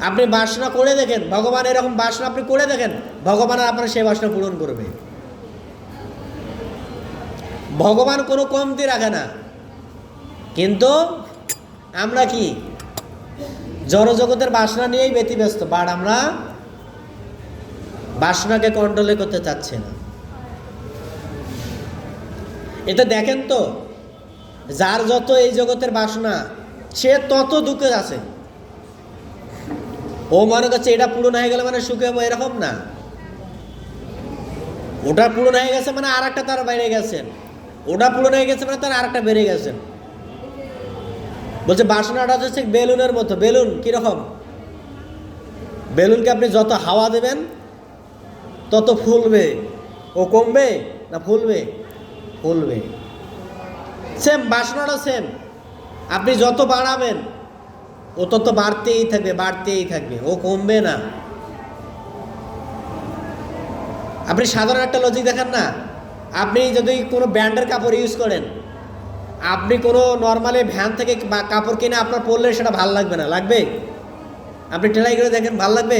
আপনি বাসনা করে দেখেন, ভগবান এরকম বাসনা আপনি করে দেখেন, ভগবান আপনার সেই বাসনা পূরণ করবে। ভগবান কোনো কমতি রাখে না। কিন্তু আমরা কি জড়জগতের বাসনা নিয়েই ব্যতিব্যস্ত, বাট আমরা বাসনাকে কন্ট্রোলে করতে চাচ্ছি না। এটা দেখেন তো, যার যত এই জগতের বাসনা সে তত দুঃখে আছে। ও মনে করছে এটা পূরণ হয়ে গেলে মানে সুখে হবো, এরকম না। ওটা পূরণ হয়ে গেছে মানে আর একটা তার বেড়ে গেছেন, ওটা পূরণ হয়ে গেছে মানে তার আর একটা বেড়ে গেছেন। বলছে বাসনাটা হচ্ছে বেলুনের মতো। বেলুন কিরকম? বেলুনকে আপনি যত হাওয়া দেবেন তত ফুলবে। ও কমবে না ফুলবে? ফুলবে। সেম বাসনাটা সেম, আপনি যত বাড়াবেন ও তত বাড়তেই থাকবে, বাড়তেই থাকবে, ও কমবে না। আপনি সাধারণ একটা লজিক দেখেন না, আপনি যদি কোনো ব্র্যান্ডের কাপড় ইউজ করেন, আপনি কোনো নর্মালি ভ্যান থেকে কাপড় কিনে আপনার পরলে সেটা ভালো লাগবে না, লাগবে? আপনি টেলাই করে দেখেন, ভালো লাগবে?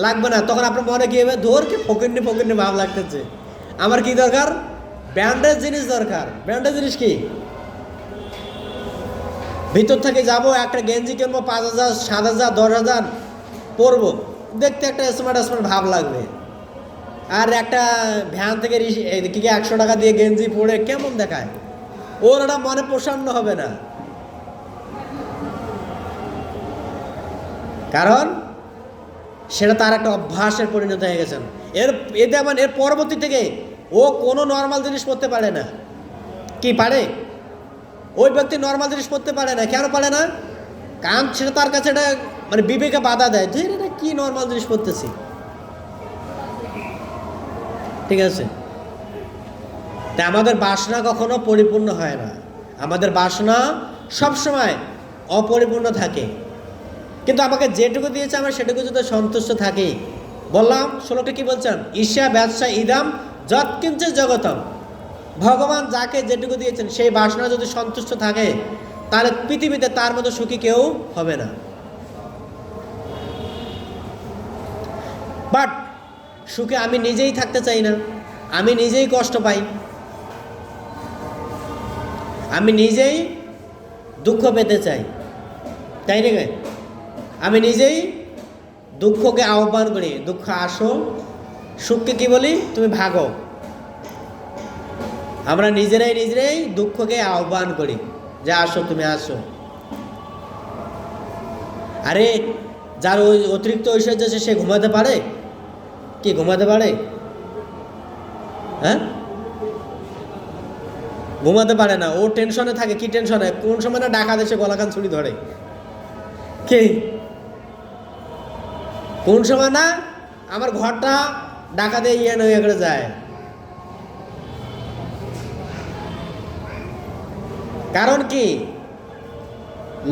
লাগবে না। তখন আপনার মনে কি হবে? ধরকে ফকিরনি ফকিরনি ভাব লাগতেছে। আমার কি দরকার? ব্র্যান্ডের জিনিস দরকার। ব্র্যান্ডের জিনিস কি? ভিতর থেকে যাব, একটা গেঞ্জি কিনবো 5,000, 7,000, 10,000 পরবো, দেখতে একটা স্মার্ট স্মার্ট ভাব লাগবে। আর একটা ভ্যান থেকে কি 100 টাকা দিয়ে গেঞ্জি পরে কেমন দেখায়, ওর ওটা মনে প্রসন্ন হবে না। কারণ সেটা তার একটা অভ্যাসের পরিণত হয়ে গেছেন। এর পরবর্তী থেকে ও কোনো নর্মাল জিনিস পরতে পারে না। কি পারে? ওই ব্যক্তি নর্মাল জিনিস পরতে পারে না। কেন পারে না? কারণ সেটা তার কাছে এটা মানে বিবেকে বাধা দেয় যে এটা কি নর্মাল জিনিস পরতেছি। ঠিক আছে? তা আমাদের বাসনা কখনো পরিপূর্ণ হয় না, আমাদের বাসনা সবসময় অপরিপূর্ণ থাকে। কিন্তু আমাকে যেটুকু দিয়েছে আমরা সেটুকু যদি সন্তুষ্ট থাকি, বললাম শ্লোকে কি বলছেন? ঈর্ষা ব্যবসা ইদাম যৎকিঞ্চ জগতম। ভগবান যাকে যেটুকু দিয়েছেন সেই বাসনা যদি সন্তুষ্ট থাকে, তাহলে পৃথিবীতে তার মতো সুখী কেউ হবে না। বাট সুখে আমি নিজেই থাকতে চাই না, আমি নিজেই কষ্ট পাই, আমি নিজেই দুঃখ পেতে চাই, তাই না? আমি নিজেই দুঃখকে আহ্বান করি, দুঃখ আসো। সুখকে কি বলি? তুমি ভাগো। আমরা নিজেরাই দুঃখকে আহ্বান করি যে আসো, তুমি আসো। আরে যার ওই অতিরিক্ত ঐশ্বর্য আছে সে ঘুমাতে পারে কি? ঘুমাতে পারে? হ্যাঁ, ঘুমাতে পারে না। ও টেনশনে থাকে। কি টেনশনে? কোন সময় না ডাকা দেশে গলাকান ছুরি ধরে। কে? কোন সময় না আমার ঘরটা ডাকা দিয়ে ইয়ে করে যায়। কারণ কি?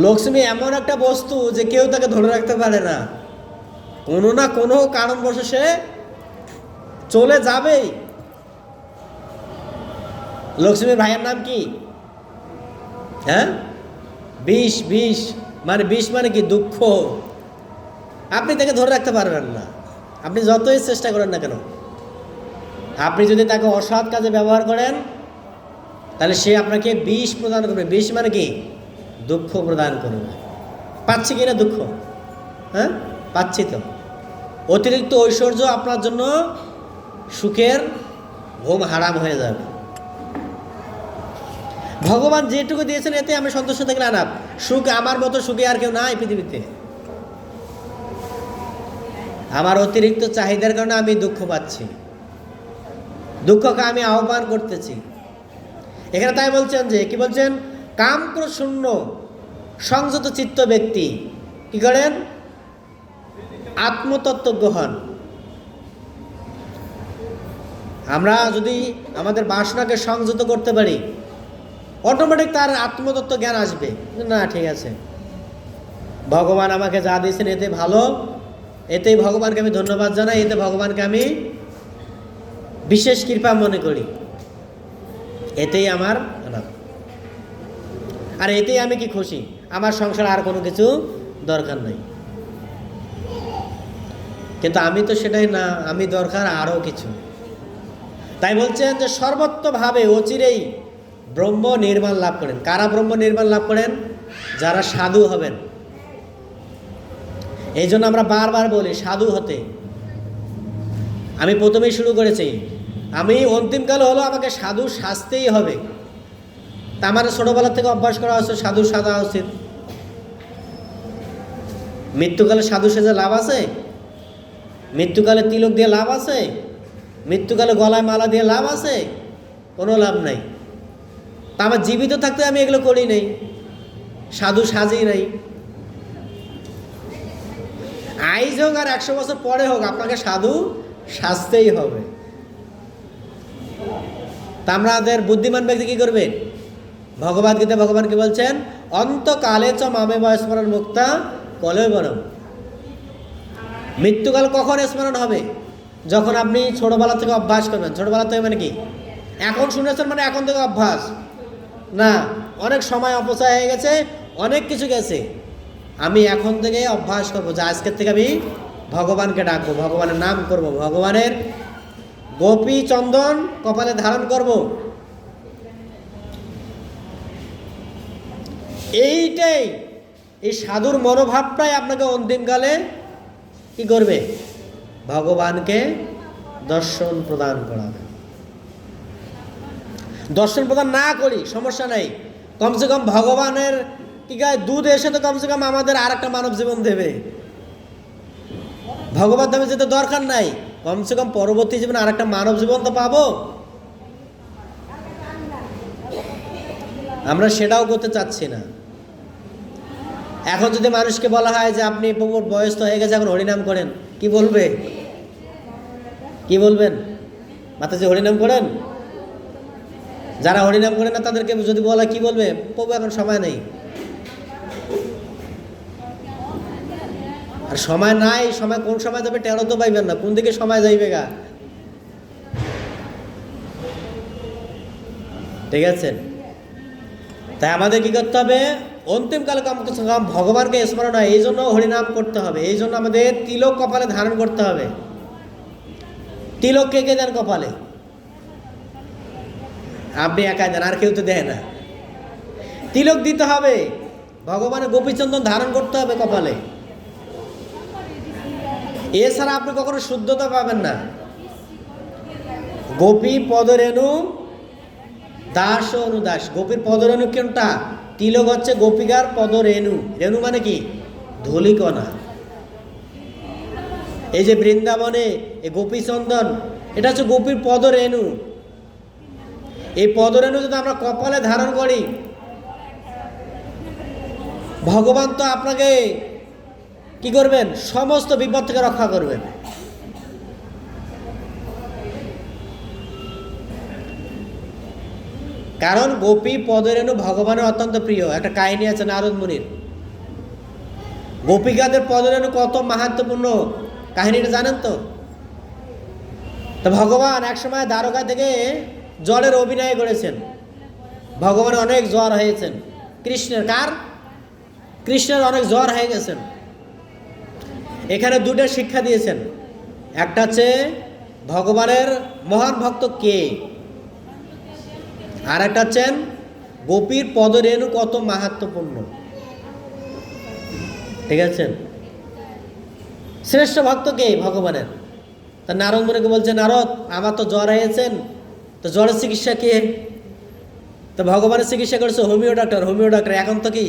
লক্ষ্মী এমন একটা বস্তু যে কেউ তাকে ধরে রাখতে পারে না, কোনো না কোনো কারণবশত সে চলে যাবেই। লক্ষ্মীর ভাইয়ের নাম কি? হ্যাঁ, বিষ। বিষ মানে কি? দুঃখ। আপনি তাকে ধরে রাখতে পারবেন না, আপনি যতই চেষ্টা করেন না কেন। আপনি যদি তাকে অসৎ কাজে ব্যবহার করেন তাহলে সে আপনাকে বিষ প্রদান করবে। বিষ মানে কি? দুঃখ প্রদান করবে। পাচ্ছি কি না দুঃখ? হ্যাঁ, পাচ্ছি তো। অতিরিক্ত ঐশ্বর্য আপনার জন্য সুখের ঘুম হারাম হয়ে যাবে। ভগবান যেটুকু দিয়েছেন এতে আমি সন্তুষ্ট থাকলে আনাপ। সুখ আমার মতো সুখী আর কেউ নাই পৃথিবীতে। আমার অতিরিক্ত চাহিদার কারণে আমি দুঃখ পাচ্ছি, দুঃখকে আমি আহ্বান করতেছি। এখানে তাই বলছেন যে কি বলছেন? কাম ক্রোধ শূন্য সংযত চিত্ত ব্যক্তি কি করেন? আত্মতত্ত্বজ্ঞ হন। আমরা যদি আমাদের বাসনাকে সংযত করতে পারি, অটোমেটিক তার আত্মতত্ত্ব জ্ঞান আসবে, না ঠিক আছে, ভগবান আমাকে যা দিয়েছেন এতে ভালো, এতেই ভগবানকে আমি ধন্যবাদ জানাই, এতে ভগবানকে আমি বিশেষ কৃপা মনে করি, এতেই আমার আনন্দ, আর এতেই আমি কি খুশি, আমার সংসারে আর কোনো কিছু দরকার নেই। কিন্তু আমি তো সেটাই না, আমি দরকার আরও কিছু। তাই বলছেন যে সর্বত্রভাবে অচিরেই ব্রহ্ম নির্মাণ লাভ করেন। কারা ব্রহ্ম নির্মাণ লাভ করেন? যারা সাধু হবেন। এই জন্য আমরা বারবার বলি সাধু হতে। আমি প্রথমেই শুরু করেছি, আমি অন্তিমকাল হলো আমাকে সাধু সাজতেই হবে। তা আমার ছোটবেলা থেকে অভ্যাস করা হচ্ছে সাধু সাজা উচিত। মৃত্যুকালে সাধু সেজে লাভ আছে? মৃত্যুকালে তিলক দিয়ে লাভ আছে? মৃত্যুকালে গলায় মালা দিয়ে লাভ আছে? কোনো লাভ নাই। তা আমার জীবিত থাকতে আমি এগুলো করি নাই, সাধু সাজি নাই। আইজ হোক আর 100 বছর পরে হোক, আপনাকে সাধু সাজতেই হবে। তা আমাদের বুদ্ধিমান ব্যক্তি কি করবে? ভগবদ্গীতা ভগবান কি বলছেন? অন্তকালে চ মামে স্মরণ মুক্তা কলে বরম। মৃত্যুকাল কখন স্মরণ হবে? যখন আপনি ছোটবেলা থেকে অভ্যাস করবেন। ছোটবেলা থেকে মানে কি? এখন শুনেছেন মানে এখন থেকে অভ্যাস না, অনেক সময় অপচয় হয়ে গেছে, অনেক কিছু গেছে। আমি এখন থেকে অভ্যাস করবো যে আজকের থেকে আমি ভগবানকে ডাকবো, ভগবানের নাম করব, ভগবানের গোপী চন্দন কপালে ধারণ করব। এইটাই, এই সাধুর মনোভাবটাই আপনাকে অন্তিমকালে কি করবে? ভগবানকে দর্শন প্রদান করাবে। দর্শন প্রদান না করি সমস্যা নাই, কমসে কম ভগবানের কি গায়ে দুধ এসে তো কমসে কম আমাদের আর একটা মানব জীবন দেবে। ভগবত ধামে যেতে দরকার নাই, কমসে কম পরবর্তী জীবনে আর একটা মানব জীবন তো পাবো। আমরা সেটাও করতে চাচ্ছি না। এখন যদি মানুষকে বলা হয় যে আপনি প্রভুর বয়স তো হয়ে গেছে, এখন হরিনাম করেন, কি বলবে? কি বলবেন? মাতাজি হরিনাম করেন? যারা হরিনাম করেন না তাদেরকে যদি বলা, কি বলবে? প্রভু এখন সময় নেই। আর সময় নাই, সময় কোন সময় যাবে টেরও তো পাইবেন না, কোন দিকে সময় যাইবে গা। ঠিক আছে? তাই আমাদের কি করতে হবে? অন্তিমকালে কমসে কম ভগবানকে স্মরণ হয়, এই জন্য হরিনাম করতে হবে। এই জন্য আমাদের তিলক কপালে ধারণ করতে হবে। তিলক কে কে দেন কপালে? আপনি একাই দেন, আর কেউ তো দেয় না। তিলক দিতে হবে, ভগবানের গোপীচন্দন ধারণ করতে হবে কপালে। এছাড়া আপনি কখনো শুদ্ধতা পাবেন না। গোপী পদরেণু দাস ও অনুদাস। গোপীর পদরেণু কোনটা? তিলক হচ্ছে গোপিকার পদরেণু। রেণু মানে কি? ধূলিকণা। এই যে বৃন্দাবনে এই গোপীচন্দন, এটা হচ্ছে গোপীর পদরেণু। এই পদরেণু যদি আমরা কপালে ধারণ করি, ভগবান তো আপনাকে কি করবেন? সমস্ত বিপদ থেকে রক্ষা করবেন। কারণ গোপী পদরেণু ভগবানের অত্যন্ত প্রিয়। একটা কাহিনী আছে নারদ মুনির। গোপিকাদের পদরেণু কত মাহাত্ম্যপূর্ণ, কাহিনীটা জানেন তো? ভগবান একসময় দ্বারকা থেকে জলের অভিনয় করেছেন। ভগবানের অনেক জ্বর হয়েছেন। কৃষ্ণের, কার? কৃষ্ণের অনেক জ্বর হয়ে গেছেন। এখানে দুটো শিক্ষা দিয়েছেন। একটা হচ্ছে ভগবানের মহান ভক্ত কে, আর একটা হচ্ছেন গোপীর পদরেণু কত মাহাত্ম্যপূর্ণ। ঠিক আছে? শ্রেষ্ঠ ভক্ত কে? ভগবানের। তা নারদ মুনিকে বলছে, নারদ আমার তো জ্বর হয়েছেন, তো জ্বরের চিকিৎসা কে? তো ভগবানের চিকিৎসা করেছে হোমিও ডাক্তার। হোমিও ডাক্তার এখন তো কি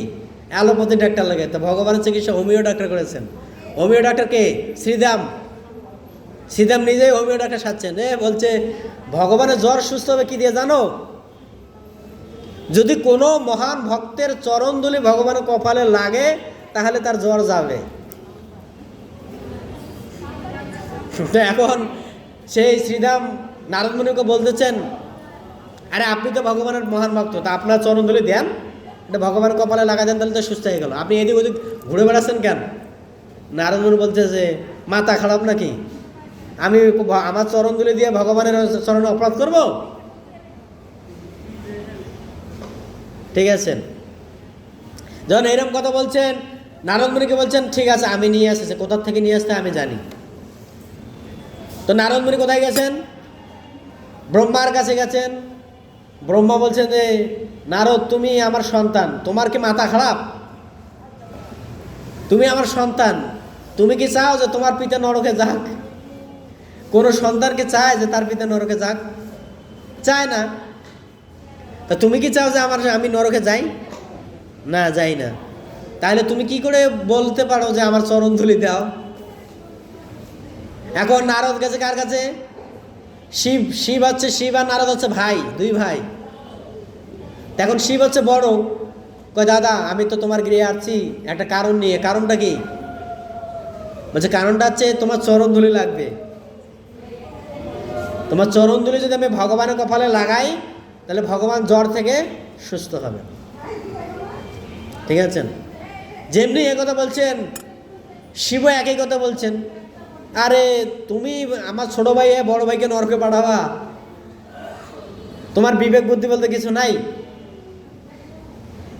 অ্যালোপ্যাথি ডাক্তার লাগে, তো ভগবানের চিকিৎসা হোমিও ডাক্তার করেছেন। হোমিও ডাক্তার কে? শ্রীদাম। শ্রীদাম নিজেই হোমিও ডাক্তার সাজছেন। বলছে ভগবানের জ্বর সুস্থ হবে কি দিয়ে জানো? যদি কোনো মহান ভক্তের চরণধুলি ভগবানের কপালে লাগে তাহলে তার জ্বর যাবে। তো এখন সেই শ্রীদাম নারদ মুনিকে বলতেছেন, আরে আপনি তো ভগবানের মহান ভক্ত, তা আপনার চরণ ধুলি দেন, এটা ভগবানের কপালে লাগা দেন, তাহলে তো সুস্থ হয়ে গেল। আপনি এদিক ওদিক ঘুরে বেড়াচ্ছেন কেন? নারদ মুনি বলছে যে মাথা খারাপ নাকি, আমি আমার চরণ ধুলি দিয়ে ভগবানের চরণে অপরাধ করব? ঠিক আছে, যখন এরকম কথা বলছেন নারদ মুনিকে বলছেন ঠিক আছে আমি নিয়ে আসছি, কোথা থেকে নিয়ে আসতে আমি জানি। তো নারদ মুনি কোথায় গেছেন? ব্রহ্মার কাছে গেছেন। ব্রহ্মা বলছেন যে নারদ তুমি আমার সন্তান, তোমার কি মাথা খারাপ? তুমি আমার সন্তান, তুমি কি চাও যে তোমার পিতা নরকে যাক? কোনো সন্তান কি চায় যে তার পিতা নরকে যাক? চায় না। তা তুমি কি চাও যে আমি নরকে যাই? না, যাই না। তাহলে তুমি কি করে বলতে পারো যে আমার চরণ ধুলি দাও? এখন নারদ গেছে কার কাছে? শিব হচ্ছে, শিব আর নারদ হচ্ছে ভাই, দুই ভাই। এখন শিব হচ্ছে বড়, কয় দাদা আমি তো তোমার গৃহে আসছি একটা কারণ নিয়ে। কারণটা কি? বলছে কারণটা হচ্ছে তোমার চরণ ধুলি লাগবে। তোমার চরণ ধুলি যদি আমি ভগবানের কপালে লাগাই তাহলে ভগবান জ্বর থেকে সুস্থ হবে। ঠিক আছে, যেমনি এ কথা বলছেন শিব একই কথা বলছেন। আরে তুমি আমার ছোট ভাই বড় ভাইকে নরকে পাঠাবা? তোমার বিবেক বুদ্ধি বলতে কিছু নাই?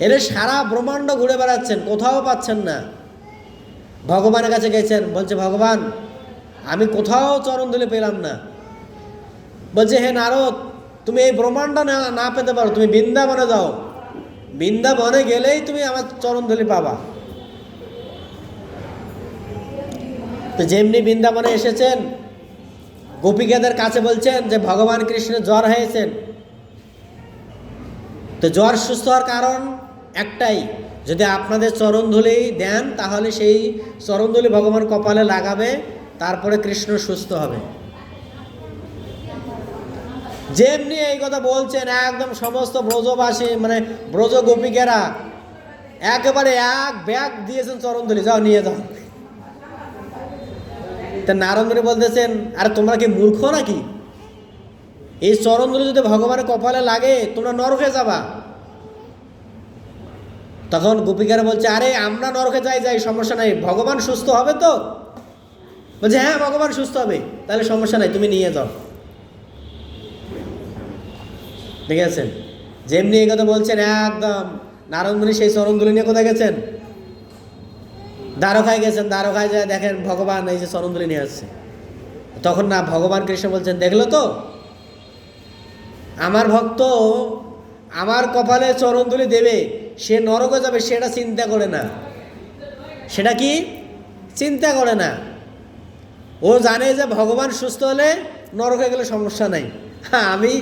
এর সারা ব্রহ্মাণ্ড ঘুরে বেড়াচ্ছেন, কোথাও পাচ্ছেন না। ভগবানের কাছে গেছেন, বলছে ভগবান আমি কোথাও চরণ ধুলি পেলাম না। বলছে হে নারদ তুমি এই ব্রহ্মাণ্ড না পেতে পারো, তুমি বৃন্দাবনে যাও, বৃন্দাবনে গেলেই তুমি আমার চরণ ধুলি পাবা। তো যেমনি বৃন্দাবনে এসেছেন গোপিকাদের কাছে বলছেন যে ভগবান কৃষ্ণের জ্বর হয়েছেন। তো জ্বর সুস্থ হওয়ার কারণ একটাই, যদি আপনাদের চরণধুলি দেন তাহলে সেই চরণধুলি ভগবান কপালে লাগাবে, তারপরে কৃষ্ণ সুস্থ হবে। যেমনি এই কথা বলছেন একদম সমস্ত ব্রজবাসী মানে ব্রজ গোপিকেরা একেবারে এক ব্যাগ দিয়েছেন চরণধুলি, যাও নিয়ে যাও। তা নারদ মুনি বলতেছেন আরে তোমরা কি মূর্খ নাকি? এই চরণধুলি যদি ভগবানের কপালে লাগে তোমরা নরকে যাবা। তখন গোপিকারা বলছে আরে আমরা নরকে যাই সমস্যা নাই, ভগবান সুস্থ হবে তো? বলছে হ্যাঁ ভগবান সুস্থ হবে, তাহলে সমস্যা নাই তুমি নিয়ে যাও। ঠিক আছে, যেমনি এই কথা বলছেন একদম নারদ মুনি সেই চরণধুলি নিয়ে কোথায় গেছেন? দ্বারকায় গেছেন। দ্বারকায় যায় দেখেন ভগবান এই যে চরণধুলি নিয়ে আসছে। তখন না ভগবান কৃষ্ণ বলছেন দেখলো তো আমার ভক্ত আমার কপালে চরণধুলি দেবে, সে নরকে যাবে সেটা চিন্তা করে না। সেটা কি চিন্তা করে না? ও জানে যে ভগবান সুস্থ হলে নরকে গেলে সমস্যা নাই, হ্যাঁ আমি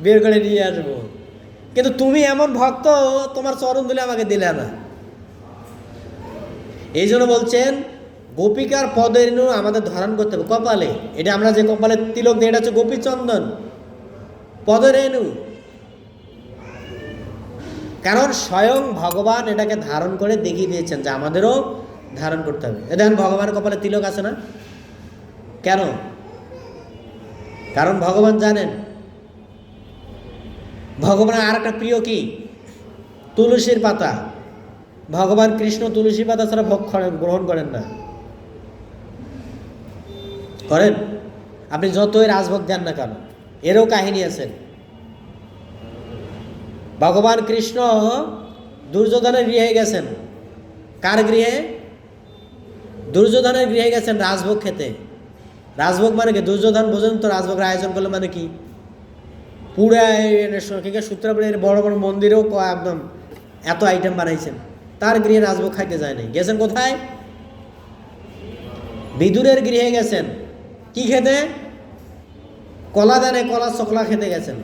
বের করে নিয়ে আসবো। কিন্তু তুমি এমন ভক্ত তোমার চরণধুলি আমাকে দিলে না। এই জন্য বলছেন গোপিকার পদরেণু আমাদের ধারণ করতে হবে কপালে। এটা আমরা যে কপালে তিলক দিই এটা হচ্ছে গোপীচন্দন পদরেণু, কারণ স্বয়ং ভগবান এটাকে ধারণ করে দেখিয়ে দিয়েছেন যে আমাদেরও ধারণ করতে হবে। দেখেন ভগবানের কপালে তিলক আছে না কেন? কারণ ভগবান জানেন ভগবানের আর একটা প্রিয় কি তুলসীর পাতা। ভগবান কৃষ্ণ তুলসী পাতা ছাড়া ভোগ গ্রহণ করেন না। করেন? আপনি যতই রাজভোগ দেন না কেন, এরও কাহিনী আছে। ভগবান কৃষ্ণ দুর্যোধনের গৃহে গেছেন। কার গৃহে? দুর্যোধনের গৃহে গেছেন রাজভোগ খেতে। রাজভোগ মানে কি? দুর্যোধন বোঝেন তো রাজভোগের আয়োজন করলে মানে কি? পুরা সূত্রাপুরের বড় বড় মন্দিরেও একদম এত আইটেম বানাইছেন, তার গৃহে রাজভোগ খাইতে যায় নাই। গেছেন কোথায়? বিদুরের গৃহে গেছেন। কি খেতে? কলা দানে কলা চকলা খেতে গেছেন।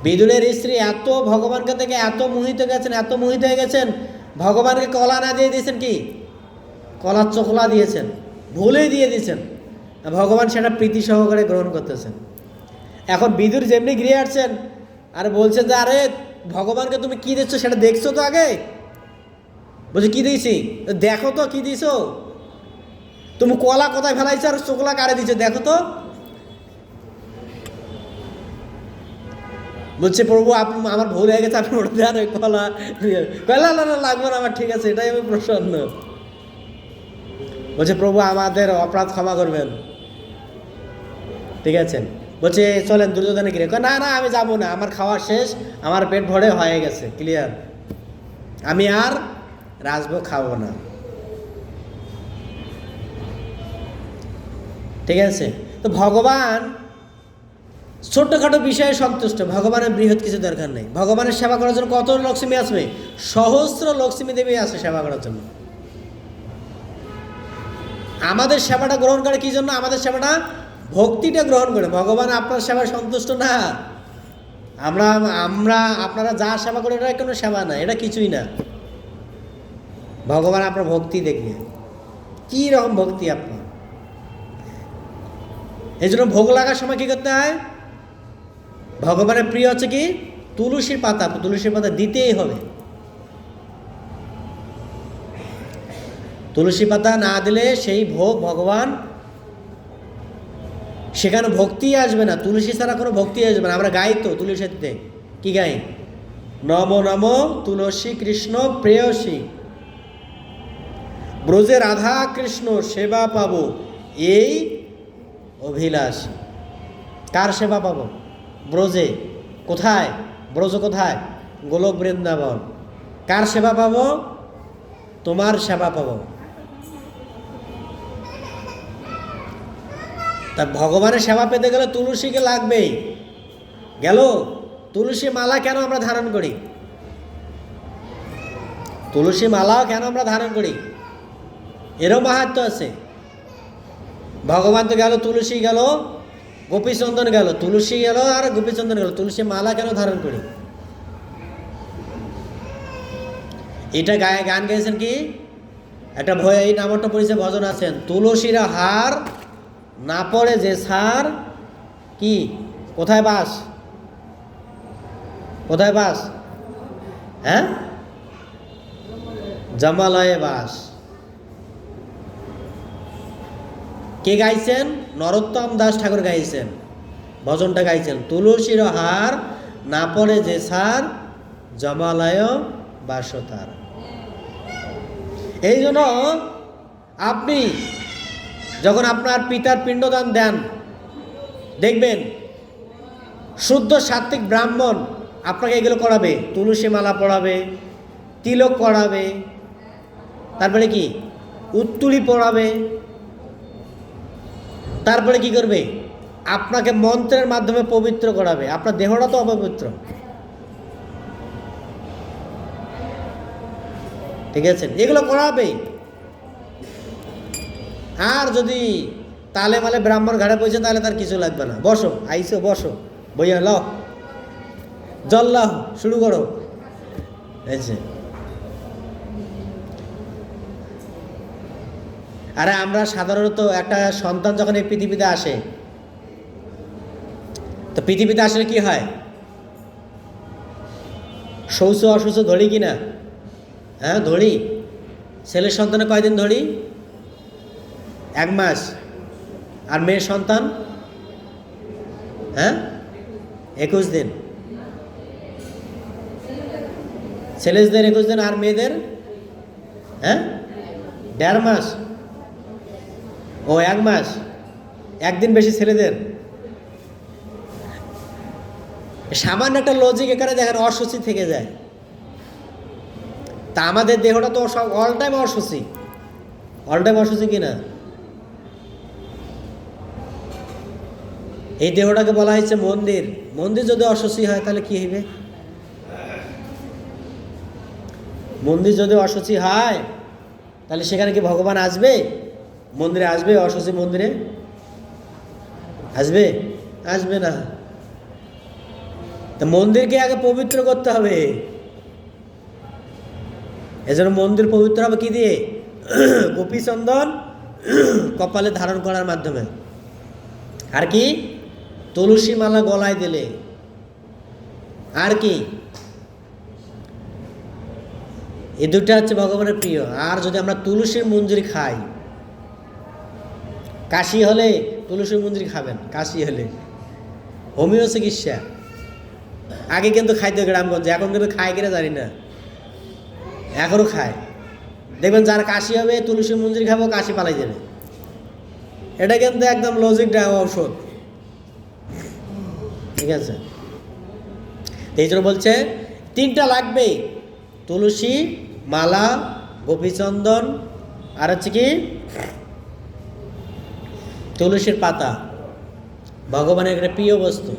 বিদুরের স্ত্রী এত ভগবানকে থেকে এত মোহিত গেছেন, এত মোহিত হয়ে গেছেন, ভগবানকে কলা না দিয়ে দিয়েছেন কি কলার চকলা দিয়েছেন, ভুলেই দিয়ে দিয়েছেন। ভগবান সেটা প্রীতি সহকারে গ্রহণ করতেছেন। এখন বিদুর যেমনি গৃহে আসছেন আর বলছেন যে আরে ভগবানকে তুমি কি দিচ্ছ সেটা দেখছো তো আগে? বলছে কি দিয়েছি? দেখো তো কি দিছো, তুমি কলা কোথায় ফেলাইছো আর চোখলা কারে দিচ্ছে দেখো তো। বলছে প্রভু আপনি আমার ভুল হয়ে গেছে, আপনি ওটা দেন ওই কলা। কলা না না লাগবে না আমার, ঠিক আছে, এটাই আমি প্রসন্ন। বলছে প্রভু আমাদের অপরাধ ক্ষমা করবেন, ঠিক আছে। বলছে চলেন দুর্যোধনে গিয়ে। না না আমি যাবো না, আমার খাওয়া শেষ, আমার পেট ভরে হয়ে গেছে, ক্লিয়ার, আমি আর রাজভোগ খাবো না, ঠিক আছে। তো ভগবান ছোট্টখাটো বিষয়ে সন্তুষ্ট, ভগবানের বৃহৎ কিছু দরকার নেই। ভগবানের সেবা করার জন্য কত লক্ষ্মী আসবে? সহস্র লক্ষ্মী দেবী আছে সেবা করার জন্য। আমাদের সেবাটা গ্রহণ করে কি জন্য? আমাদের সেবাটা ভক্তিটা গ্রহণ করে। ভগবান আপনার সেবায় সন্তুষ্ট না। আমরা আমরা আপনারা যা সেবা করেন এটা কোনো সেবা না, এটা কিছুই না। ভগবান আপনার ভক্তি দেখবে, কি রকম ভক্তি আপনার। এই জন্য ভোগ লাগার সময় কি করতে হয়? ভগবানের প্রিয় হচ্ছে কি? তুলসীর পাতা। তুলসীর পাতা দিতেই হবে। তুলসী পাতা না দিলে সেই ভোগ ভগবান, সেখানে ভক্তি আসবে না। তুলসী ছাড়া কোনো ভক্তি আসবে না। আমরা গাই তো তুলসীতে, কি গাই? নম নম তুলসী কৃষ্ণ প্রেয়সী, ব্রজে রাধা কৃষ্ণ সেবা পাবো এই অভিলাষী। কার সেবা পাবো? ব্রজে। কোথায়? ব্রজ কোথায়? গোলক বৃন্দাবন। কার সেবা পাবো? তোমার সেবা পাবো। তা ভগবানের সেবা পেতে গেলে তুলসীকে লাগবেই। গেল তুলসী মালা কেন আমরা ধারণ করি? তুলসী মালাও কেন আমরা ধারণ করি? এরও মাহাত্ম্য আছে। ভগবান তো গেল, তুলসী গেল, গোপীচন্দন গেল, তুলসী গেল আর গোপীচন্দন গেল, তুলসী মালা কেন ধারণ করি? এটা গান গাইছেন কি? একটা ভয়, এই নামটা পরিচয় ভজন আছেন, তুলসীরা হার না পড়ে যে সার, কি কোথায় বাস? কোথায় বাস? হ্যাঁ, জমালয়ে বাস। কে গাইছেন? নরোত্তম দাস ঠাকুর গাইছেন, ভজনটা গাইছেন, তুলসীর হার না পড়ে যে সার, জমালয় বাস তার। এই জন্য আপনি যখন আপনার পিতার পিণ্ডদান দেন, দেখবেন শুদ্ধ সাত্ত্বিক ব্রাহ্মণ আপনাকে এগুলো করাবে, তুলসী মালা পড়াবে, তিলক করাবে, তারপরে কি উত্তুলি পড়াবে, তারপরে কি করবে? আপনাকে মন্ত্রের মাধ্যমে পবিত্র করাবে। আপনার দেহটা তো অপবিত্র, ঠিক আছে, এগুলো করাবে। আর যদি তালে মালে ব্রাহ্মণ ঘাড়ে বসে, তাহলে তার কিছু লাগবে না। বসো, আইসো, বসো, বইয়া লাও, জল লাও, শুরু করো। আরে আমরা সাধারণত একটা সন্তান যখন এই পৃথিবীতে আসে, তো পৃথিবীতে আসলে কি হয়? শৌচ অশৌচ ধরি কি না? হ্যাঁ ধরি। ছেলের সন্তানে কয়দিন ধরি? 1 মাস। আর মেয়ের সন্তান? হ্যাঁ 21 দিন। ছেলেদের 21 দিন, আর মেয়েদের 1.5 মাস। ও 1 মাস, 1 দিন বেশি ছেলেদের। সামান্য একটা লজিক এখানে দেখেন, অসুচি থেকে যায়। তা আমাদের দেহটা তো সব অল টাইম অসুচি, অল টাইম অসুচি কিনা? এই দেহটাকে বলা হয়েছে মন্দির। মন্দির যদি অসুচি হয় তাহলে কি হইবে? মন্দির যদি অসুচি হয় তাহলে সেখানে কি ভগবান আসবে? মন্দিরে আসবে? অসুচি মন্দিরে আসবে? আসবে না। তা মন্দিরকে আগে পবিত্র করতে হবে। এজন্য মন্দির পবিত্র হবে কি দিয়ে? গোপীচন্দন কপালে ধারণ করার মাধ্যমে। আর কি? তুলসী মালা গলায় দিলে। আর কি? এই দুটা হচ্ছে ভগবানের প্রিয়। আর যদি আমরা তুলসীর মঞ্জুরি খাই, কাশি হলে তুলসীর মঞ্জুরি খাবেন, কাশি হলে হোমিও চিকিৎসা, আগে কিন্তু খাইতো গ্রামগঞ্জে, এখন কিন্তু খায় কিনা জানি না, এখনও খায়। দেখবেন যার কাশি হবে তুলসী মঞ্জুরি খাবো, কাশি পালাই যাবে। এটা কিন্তু একদম লজিক ঔষধ, ঠিক আছে। এই জন্য বলছে 3টা লাগবেই, তুলসী মালা, গোপীচন্দন, আর হচ্ছে কি তুলসীর পাতা, ভগবানের একটা প্রিয় বস্তু।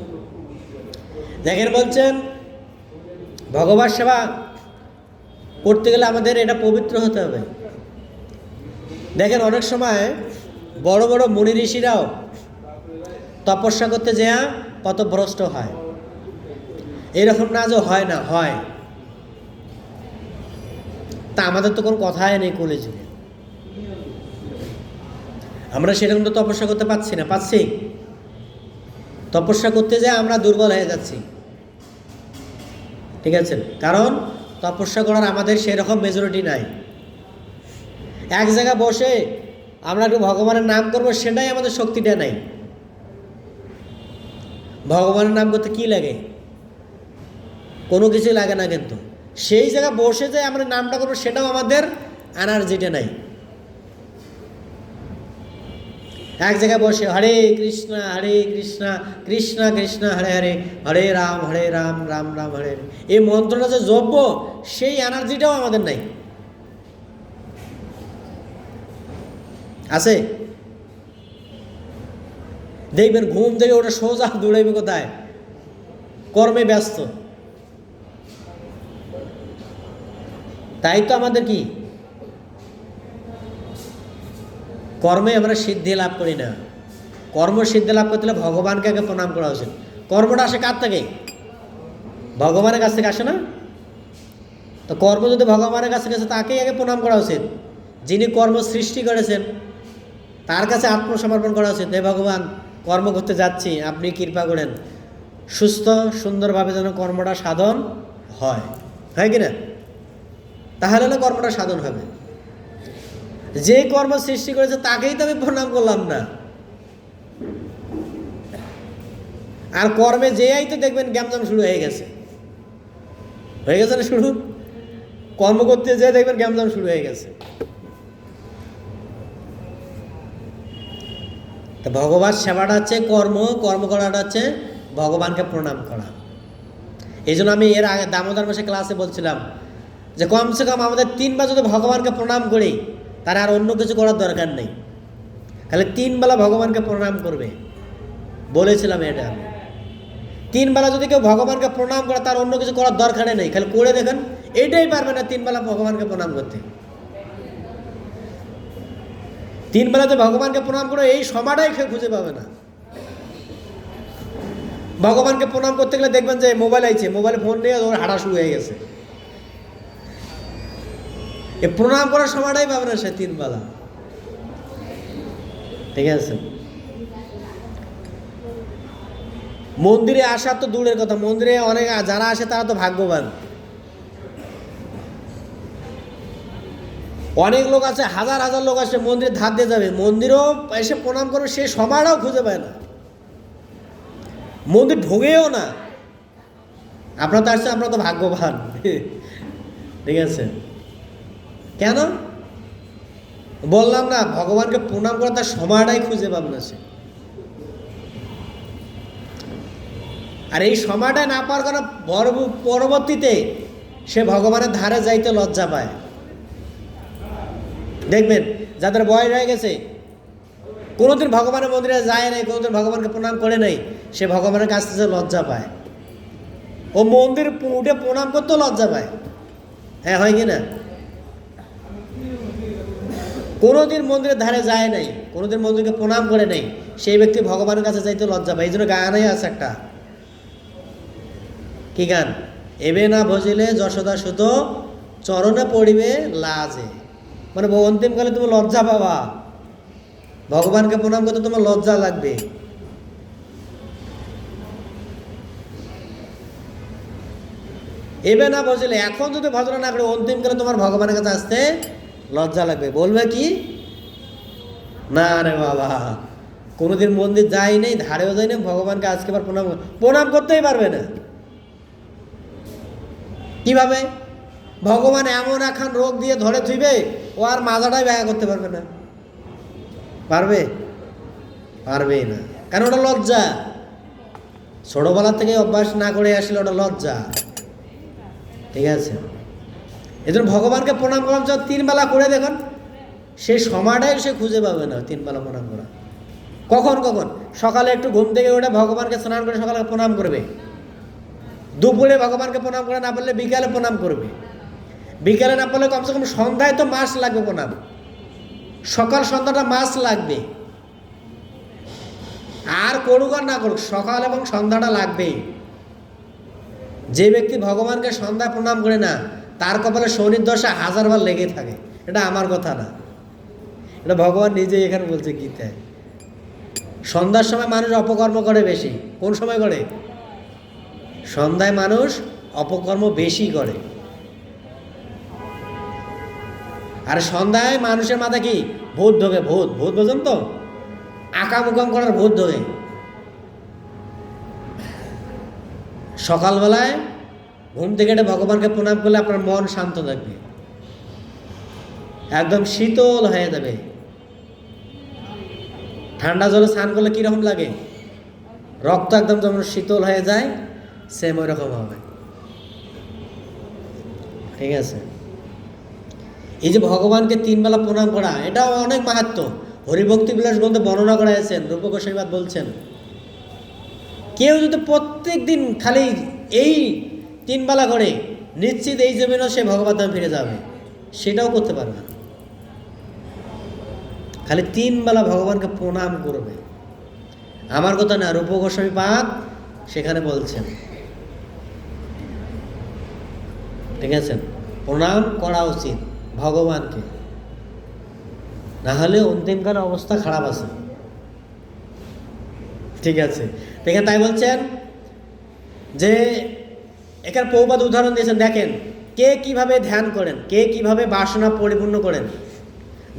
দেখেন বলছেন ভগবান সেবা করতে গেলে আমাদের এটা পবিত্র হতে হবে। দেখেন অনেক সময় বড় বড় মুনি ঋষিরাও তপস্যা করতে যেয়া কত ভ্রষ্ট হয়। এরকম না যে হয় না, হয়। তা আমাদের তো কোনো কথাই নেই কলিযুগে, আমরা সেরকম তো তপস্যা করতে পারছি না, পাচ্ছি? তপস্যা করতে যেয়ে আমরা দুর্বল হয়ে যাচ্ছি, ঠিক আছে। কারণ তপস্যা করার আমাদের সেরকম মেজরিটি নাই। এক জায়গায় বসে আমরা একটু ভগবানের নাম করবো, সেটাই আমাদের শক্তিটা নাই। ভগবানের নাম করতে কি লাগে? কোনো কিছুই লাগে না, কিন্তু সেই জায়গায় বসে যে আমরা নামটা করবো সেটাও আমাদের এনার্জিটা নাই। এক জায়গায় বসে হরে কৃষ্ণ কৃষ্ণ কৃষ্ণ হরে হরে, হরে রাম রাম রাম হরে হরে, এই মন্ত্রটা যে জপব সেই এনার্জিটাও আমাদের নাই। আছে? দেখবেন ঘুম থেকে ওটা সোজা দৌড়াইবে কোথায়? কর্মে ব্যস্ত। তাই তো আমাদের কি কর্মে আমরা সিদ্ধি লাভ করি না। কর্ম সিদ্ধি লাভ করতে হলে ভগবানকে আগে প্রণাম করা উচিত। কর্মটা আসে কার থেকে? ভগবানের কাছ থেকে আসে না? তো কর্ম যদি ভগবানের কাছে গেছে তাকেই আগে প্রণাম করা উচিত। যিনি কর্ম সৃষ্টি করেছেন তার কাছে আত্মসমর্পণ করা উচিত। হে ভগবান, কর্ম করতে যাচ্ছি, আপনি কৃপা করেন, সুস্থ সুন্দরভাবে যেন কর্মটা সাধন হয়, হয় কি না? তাহলে কর্মটা সাধন হবে। যে কর্ম সৃষ্টি করেছে তাকেই তো আমি প্রণাম করলাম না। আর কর্মে যেই তো দেখবেন গ্যামজাম শুরু হয়ে গেছে না শুরু? কর্ম করতে যেয়ে দেখবেন গ্যামজাম শুরু হয়ে গেছে। তো ভগবান সেবাটা হচ্ছে কর্ম করাটা হচ্ছে ভগবানকে প্রণাম করা। এই জন্য আমি এর আগে দামোদর মাসে ক্লাসে বলছিলাম যে কমসে কম আমাদের 3 বার যদি ভগবানকে প্রণাম করি তার আর অন্য কিছু করার দরকার নেই, খালি 3 বেলা ভগবানকে প্রণাম করবে। বলেছিলাম এটা 3 বেলা যদি কেউ ভগবানকে প্রণাম করে তার অন্য কিছু করার দরকার নেই, খালি করে দেখেন এইটাই পারবে না 3 বেলা ভগবানকে প্রণাম করতে। 3 বেলাতে ভগবানকে প্রণাম করে এই সময়টাই খুঁজে পাবে না। ভগবানকে প্রণাম করতে গেলে দেখবেন যে মোবাইল আইছে, মোবাইলে ফোন নিয়ে ওর হাঁটা শুরু হয়ে গেছে। এ প্রণাম করার সময়টাই পাবে না সে 3 বেলা, ঠিক আছে। মন্দিরে আসার তো দূরের কথা, মন্দিরে অনেক যারা আসে তারা তো ভাগ্যবান। অনেক লোক আছে, হাজার হাজার লোক আসে মন্দিরে ধার দিয়ে যাবে, মন্দিরও এসে প্রণাম করবে সে সময়টাও খুঁজে পায় না, মন্দির ঢোকেও না। আপনারা তো আসছেন, আপনারা তো ভাগ্যবান, ঠিক আছে। কেন বললাম না? ভগবানকে প্রণাম করার তার সময়টাই খুঁজে পাবে না সে। আর এই সময়টা না পাওয়ার কারণে পরবর্তীতে সে ভগবানের ধারে যাইতে লজ্জা পায়। দেখবেন যাদের বয়স হয়ে গেছে, কোনোদিন ভগবানের মন্দিরে যায় নাই, কোনোদিন ভগবানকে প্রণাম করে নাই, সে ভগবানের কাছ থেকে লজ্জা পায়। ও মন্দির উঠে প্রণাম করতেও লজ্জা পায়। হ্যাঁ, হয় কি না? কোনোদিন মন্দিরের ধারে যায় নাই, কোনোদিন মন্দিরকে প্রণাম করে নাই, সেই ব্যক্তি ভগবানের কাছে যাইতে লজ্জা পায়। এই জন্য গানই আছে একটা, কি গান? এবে না ভজিলে যশোদা সুত চরণে পড়িবে লাজে। মানে অন্তিমকালে তুমি লজ্জা পাবা, ভগবানকে প্রণাম করতে তোমার লজ্জা লাগবে। এবে না ভজিলে, এখন যদি ভজনা না করে অন্তিমকালে তোমার ভগবানের কাছে আসতে লজ্জা লাগবে। বলবে কি? না রে বাবা, কোনোদিন মন্দির যাই নেই, ধারেও যাই না, ভগবানকে আজকে আবার প্রণাম করতেই পারবে না। কিভাবে? ভগবান এমন একখান রোগ দিয়ে ধরে থুইবে, ও আর মাজাটাই ব্যাখ্যা করতে পারবে না। পারবে? পারবেই না। কারণ ওটা লজ্জা, ছোটবেলা থেকে অভ্যাস না করে আসলে ওটা লজ্জা। ঠিক আছে, এই জন্য ভগবানকে প্রণাম করলাম, 3 বেলা করে দেখুন, সেই সময়টাই সে খুঁজে পাবে না 3 বেলা প্রণাম করা। কখন কখন? সকালে একটু ঘুম থেকে উঠে ভগবানকে স্নান করে সকালে প্রণাম করবে, দুপুরে ভগবানকে প্রণাম করে না পারলে বিকালে প্রণাম করবে, বিকালে না পারলে কমসে কম সন্ধ্যায় তো মাস লাগবে প্রণাম, সকাল সন্ধ্যাটা মাস লাগবে। আর করুক আর না করুক, সকাল এবং সন্ধ্যাটা লাগবেই। যে ব্যক্তি ভগবানকে সন্ধ্যা প্রণাম করে না, তার কপালে শনির দশা 1000 বার লেগে থাকে। এটা আমার কথা না, এটা ভগবান নিজেই এখানে বলছে গীতায়। সন্ধ্যার সময় মানুষ অপকর্ম করে বেশি। কোন সময় করে? সন্ধ্যায় মানুষ অপকর্ম বেশি করে। আর সন্ধ্যায় মানুষের মাথা কি? ভূত ঢোকে। ভূত ভূত বোঝেন তো? আকাম উকাম করার ভূত ঢোকে। সকালবেলায় ঘুম থেকে উঠে ভগবানকে প্রণাম করলে আপনার মন শান্ত থাকবে, একদম শীতল হয়ে যাবে। ঠান্ডা জলে স্নান করলে কীরকম লাগে? রক্ত একদম যেমন শীতল হয়ে যায়, সেম ওই রকম হবে। ঠিক আছে, এই যে ভগবানকে 3 বেলা প্রণাম করা, এটাও অনেক মাহাত্ম্য। হরিভক্তি বিলাস গ্রন্থে বর্ণনা করা হয়েছেন, রূপ গোস্বামীপাদ বলছেন, কেউ যদি প্রত্যেক দিন খালি এই 3 বেলা করে, নিশ্চিত এই জমিনও সে ভগবান ধামে ফিরে যাবে। সেটাও করতে পারবে না, খালি 3 বেলা ভগবানকে প্রণাম করবে। আমার কথা না, রূপ গোস্বামীপাদ সেখানে বলছেন। ঠিক আছে, প্রণাম করা উচিত ভগবানকে, না হলে অন্তিমকালে অবস্থা খারাপ আছে। ঠিক আছে, দেখেন, তাই বলছেন যে এখানে প্রভুপাদ উদাহরণ দিয়েছেন। দেখেন কে কিভাবে ধ্যান করেন, কে কিভাবে বাসনা পরিপূর্ণ করেন।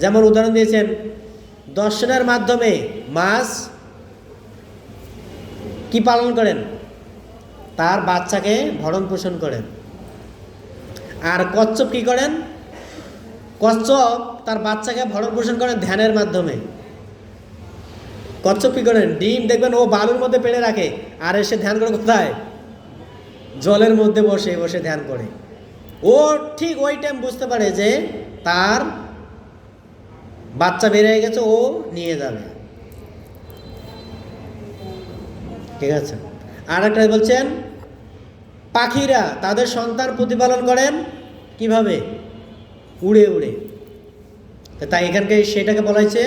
যেমন উদাহরণ দিয়েছেন, দর্শনের মাধ্যমে মাছ কি পালন করেন? তার বাচ্চাকে ভরণ পোষণ করেন। আর কচ্ছপ কি করেন? কচ্ছপ তার বাচ্চাকে ভরণ পোষণ করেন ধ্যানের মাধ্যমে। কচ্ছপ কি করেন? ডিম দেখবেন ও বালুর মধ্যে পেড়ে রাখে, আর এসে ধ্যান করে কোথায়? জলের মধ্যে বসে বসে ধ্যান করে। ও ঠিক ওই টাইম বুঝতে পারে যে তার বাচ্চা বেড়ে গেছে, ও নিয়ে যাবে। ঠিক আছে, আর একটা বলছেন, পাখিরা তাদের সন্তান প্রতিপালন করেন কিভাবে? উড়ে উড়ে। তাই এখানকে সেটাকে বলা হয়েছে,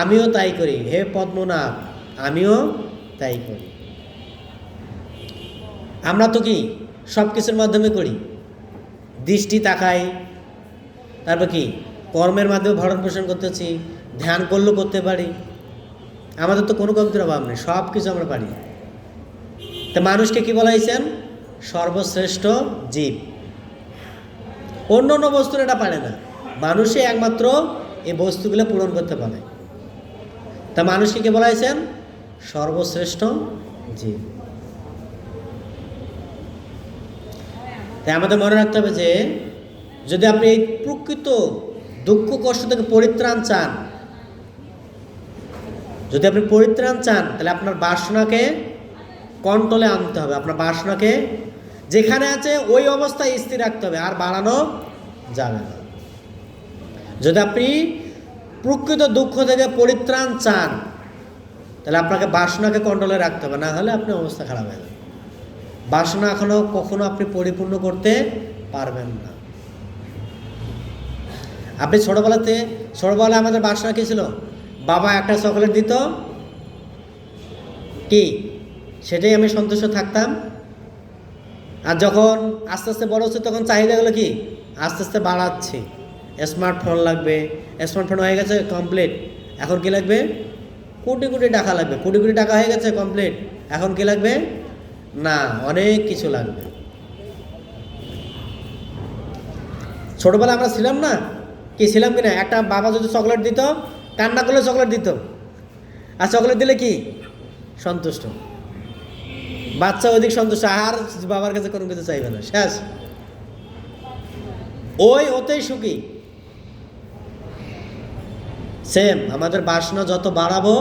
আমিও তাই করি হে পদ্মনাভ, আমিও তাই করি। আমরা তো কি সব কিছুর মাধ্যমে করি, দৃষ্টি তাকাই, তারপর কি কর্মের মাধ্যমে ভরণ পোষণ করতেছি, ধ্যান করলেও করতে পারি। আমাদের তো কোনো কমতির অভাব নেই, সব কিছু আমরা পারি। তা মানুষকে কি বলা হয়েছেন? সর্বশ্রেষ্ঠ জীব। অন্য অন্য বস্তুর এটা পারে না, মানুষই একমাত্র এই বস্তুগুলো পূরণ করতে পারে। তা মানুষকে কি বলা হয়েছেন? সর্বশ্রেষ্ঠ জীব। তাই আমাদের মনে রাখতে হবে যে যদি আপনি এই প্রকৃত দুঃখ কষ্ট থেকে পরিত্রাণ চান, যদি আপনি পরিত্রাণ চান, তাহলে আপনার বাসনাকে কন্ট্রোলে আনতে হবে। আপনার বাসনাকে যেখানে আছে ওই অবস্থায় স্থির রাখতে হবে, আর বাড়ানো যাবে না। যদি আপনি প্রকৃত দুঃখ থেকে পরিত্রাণ চান, তাহলে আপনাকে বাসনাকে কন্ট্রোলে রাখতে হবে, না হলে আপনার অবস্থা খারাপ হয়ে যাবে। বাসনা কখনো আপনি পরিপূর্ণ করতে পারবেন না। আপনি ছোটবেলায় আমাদের বাসনা কী ছিল? বাবা একটা চকলেট দিত, কি সেটাই আমি সন্তুষ্ট থাকতাম। আর যখন আস্তে আস্তে বড় হচ্ছে, তখন চাহিদাগুলো কি আস্তে আস্তে বাড়াচ্ছি। স্মার্টফোন লাগবে, স্মার্টফোন হয়ে গেছে কমপ্লিট, এখন কি লাগবে? কোটি কোটি টাকা লাগবে। কোটি কোটি টাকা হয়ে গেছে কমপ্লিট, এখন কি লাগবে? না, অনেক কিছু লাগবে। ছোটবেলা আমরা ছিলাম না, কি ছিলাম কিনা? একটা বাবা যদি চকলেট দিত, কান্না করলে চকলেট দিত, আর চকলেট দিলে কি সন্তুষ্ট। বাচ্চা অধিক সন্তুষ্ট, আর বাবার কাছে কোনো কিছু চাইবে না, শেষ। ওতেই সুখী। সেম, আমাদের বাসনা যত বাড়াবো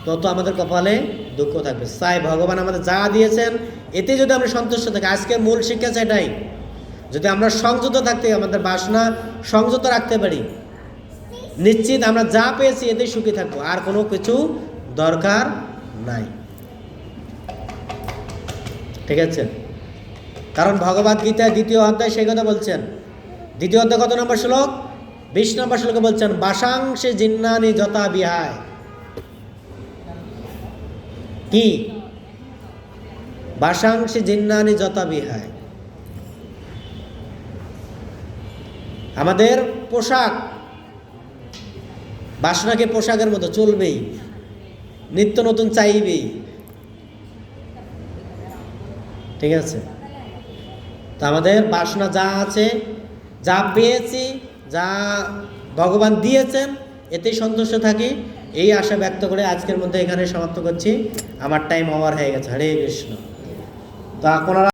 তত আমাদের কপালে দুঃখ থাকবে। চাই ভগবান আমাদের যা দিয়েছেন এতে যদি আমরা সন্তুষ্ট থাকি, আজকের মূল শিক্ষা সেটাই, যদি আমরা সংযত থাকতে আমাদের বাসনা সংযত রাখতে পারি, নিশ্চিত আমরা যা পেয়েছি এতেই সুখী থাকবো, আর কোনো কিছু দরকার নাই। ঠিক আছে? কারণ ভগবদ গীতায় 2য় অধ্যায় সেই কথা বলছেন। 2য় অধ্যায় কত নম্বর শ্লোক? 20 নম্বর শ্লোকে বলছেন, বাসাংশে জিন্নানি যথা বিহায়। কি? বাসাংশে জিন্নানি যথা বিহায়। আমাদের পোশাক, বাসনাকে পোশাকের মতো চলবেই, নিত্য নতুন চাইবেই। ঠিক আছে? তো আমাদের বাসনা যা আছে, যা পেয়েছি, যা ভগবান দিয়েছেন এতেই সন্তুষ্ট থাকি, এই আশা ব্যক্ত করে আজকের মধ্যে এখানে সমাপ্ত করছি। আমার টাইম ওভার হয়ে গেছে। হরে কৃষ্ণ। তো আপনারা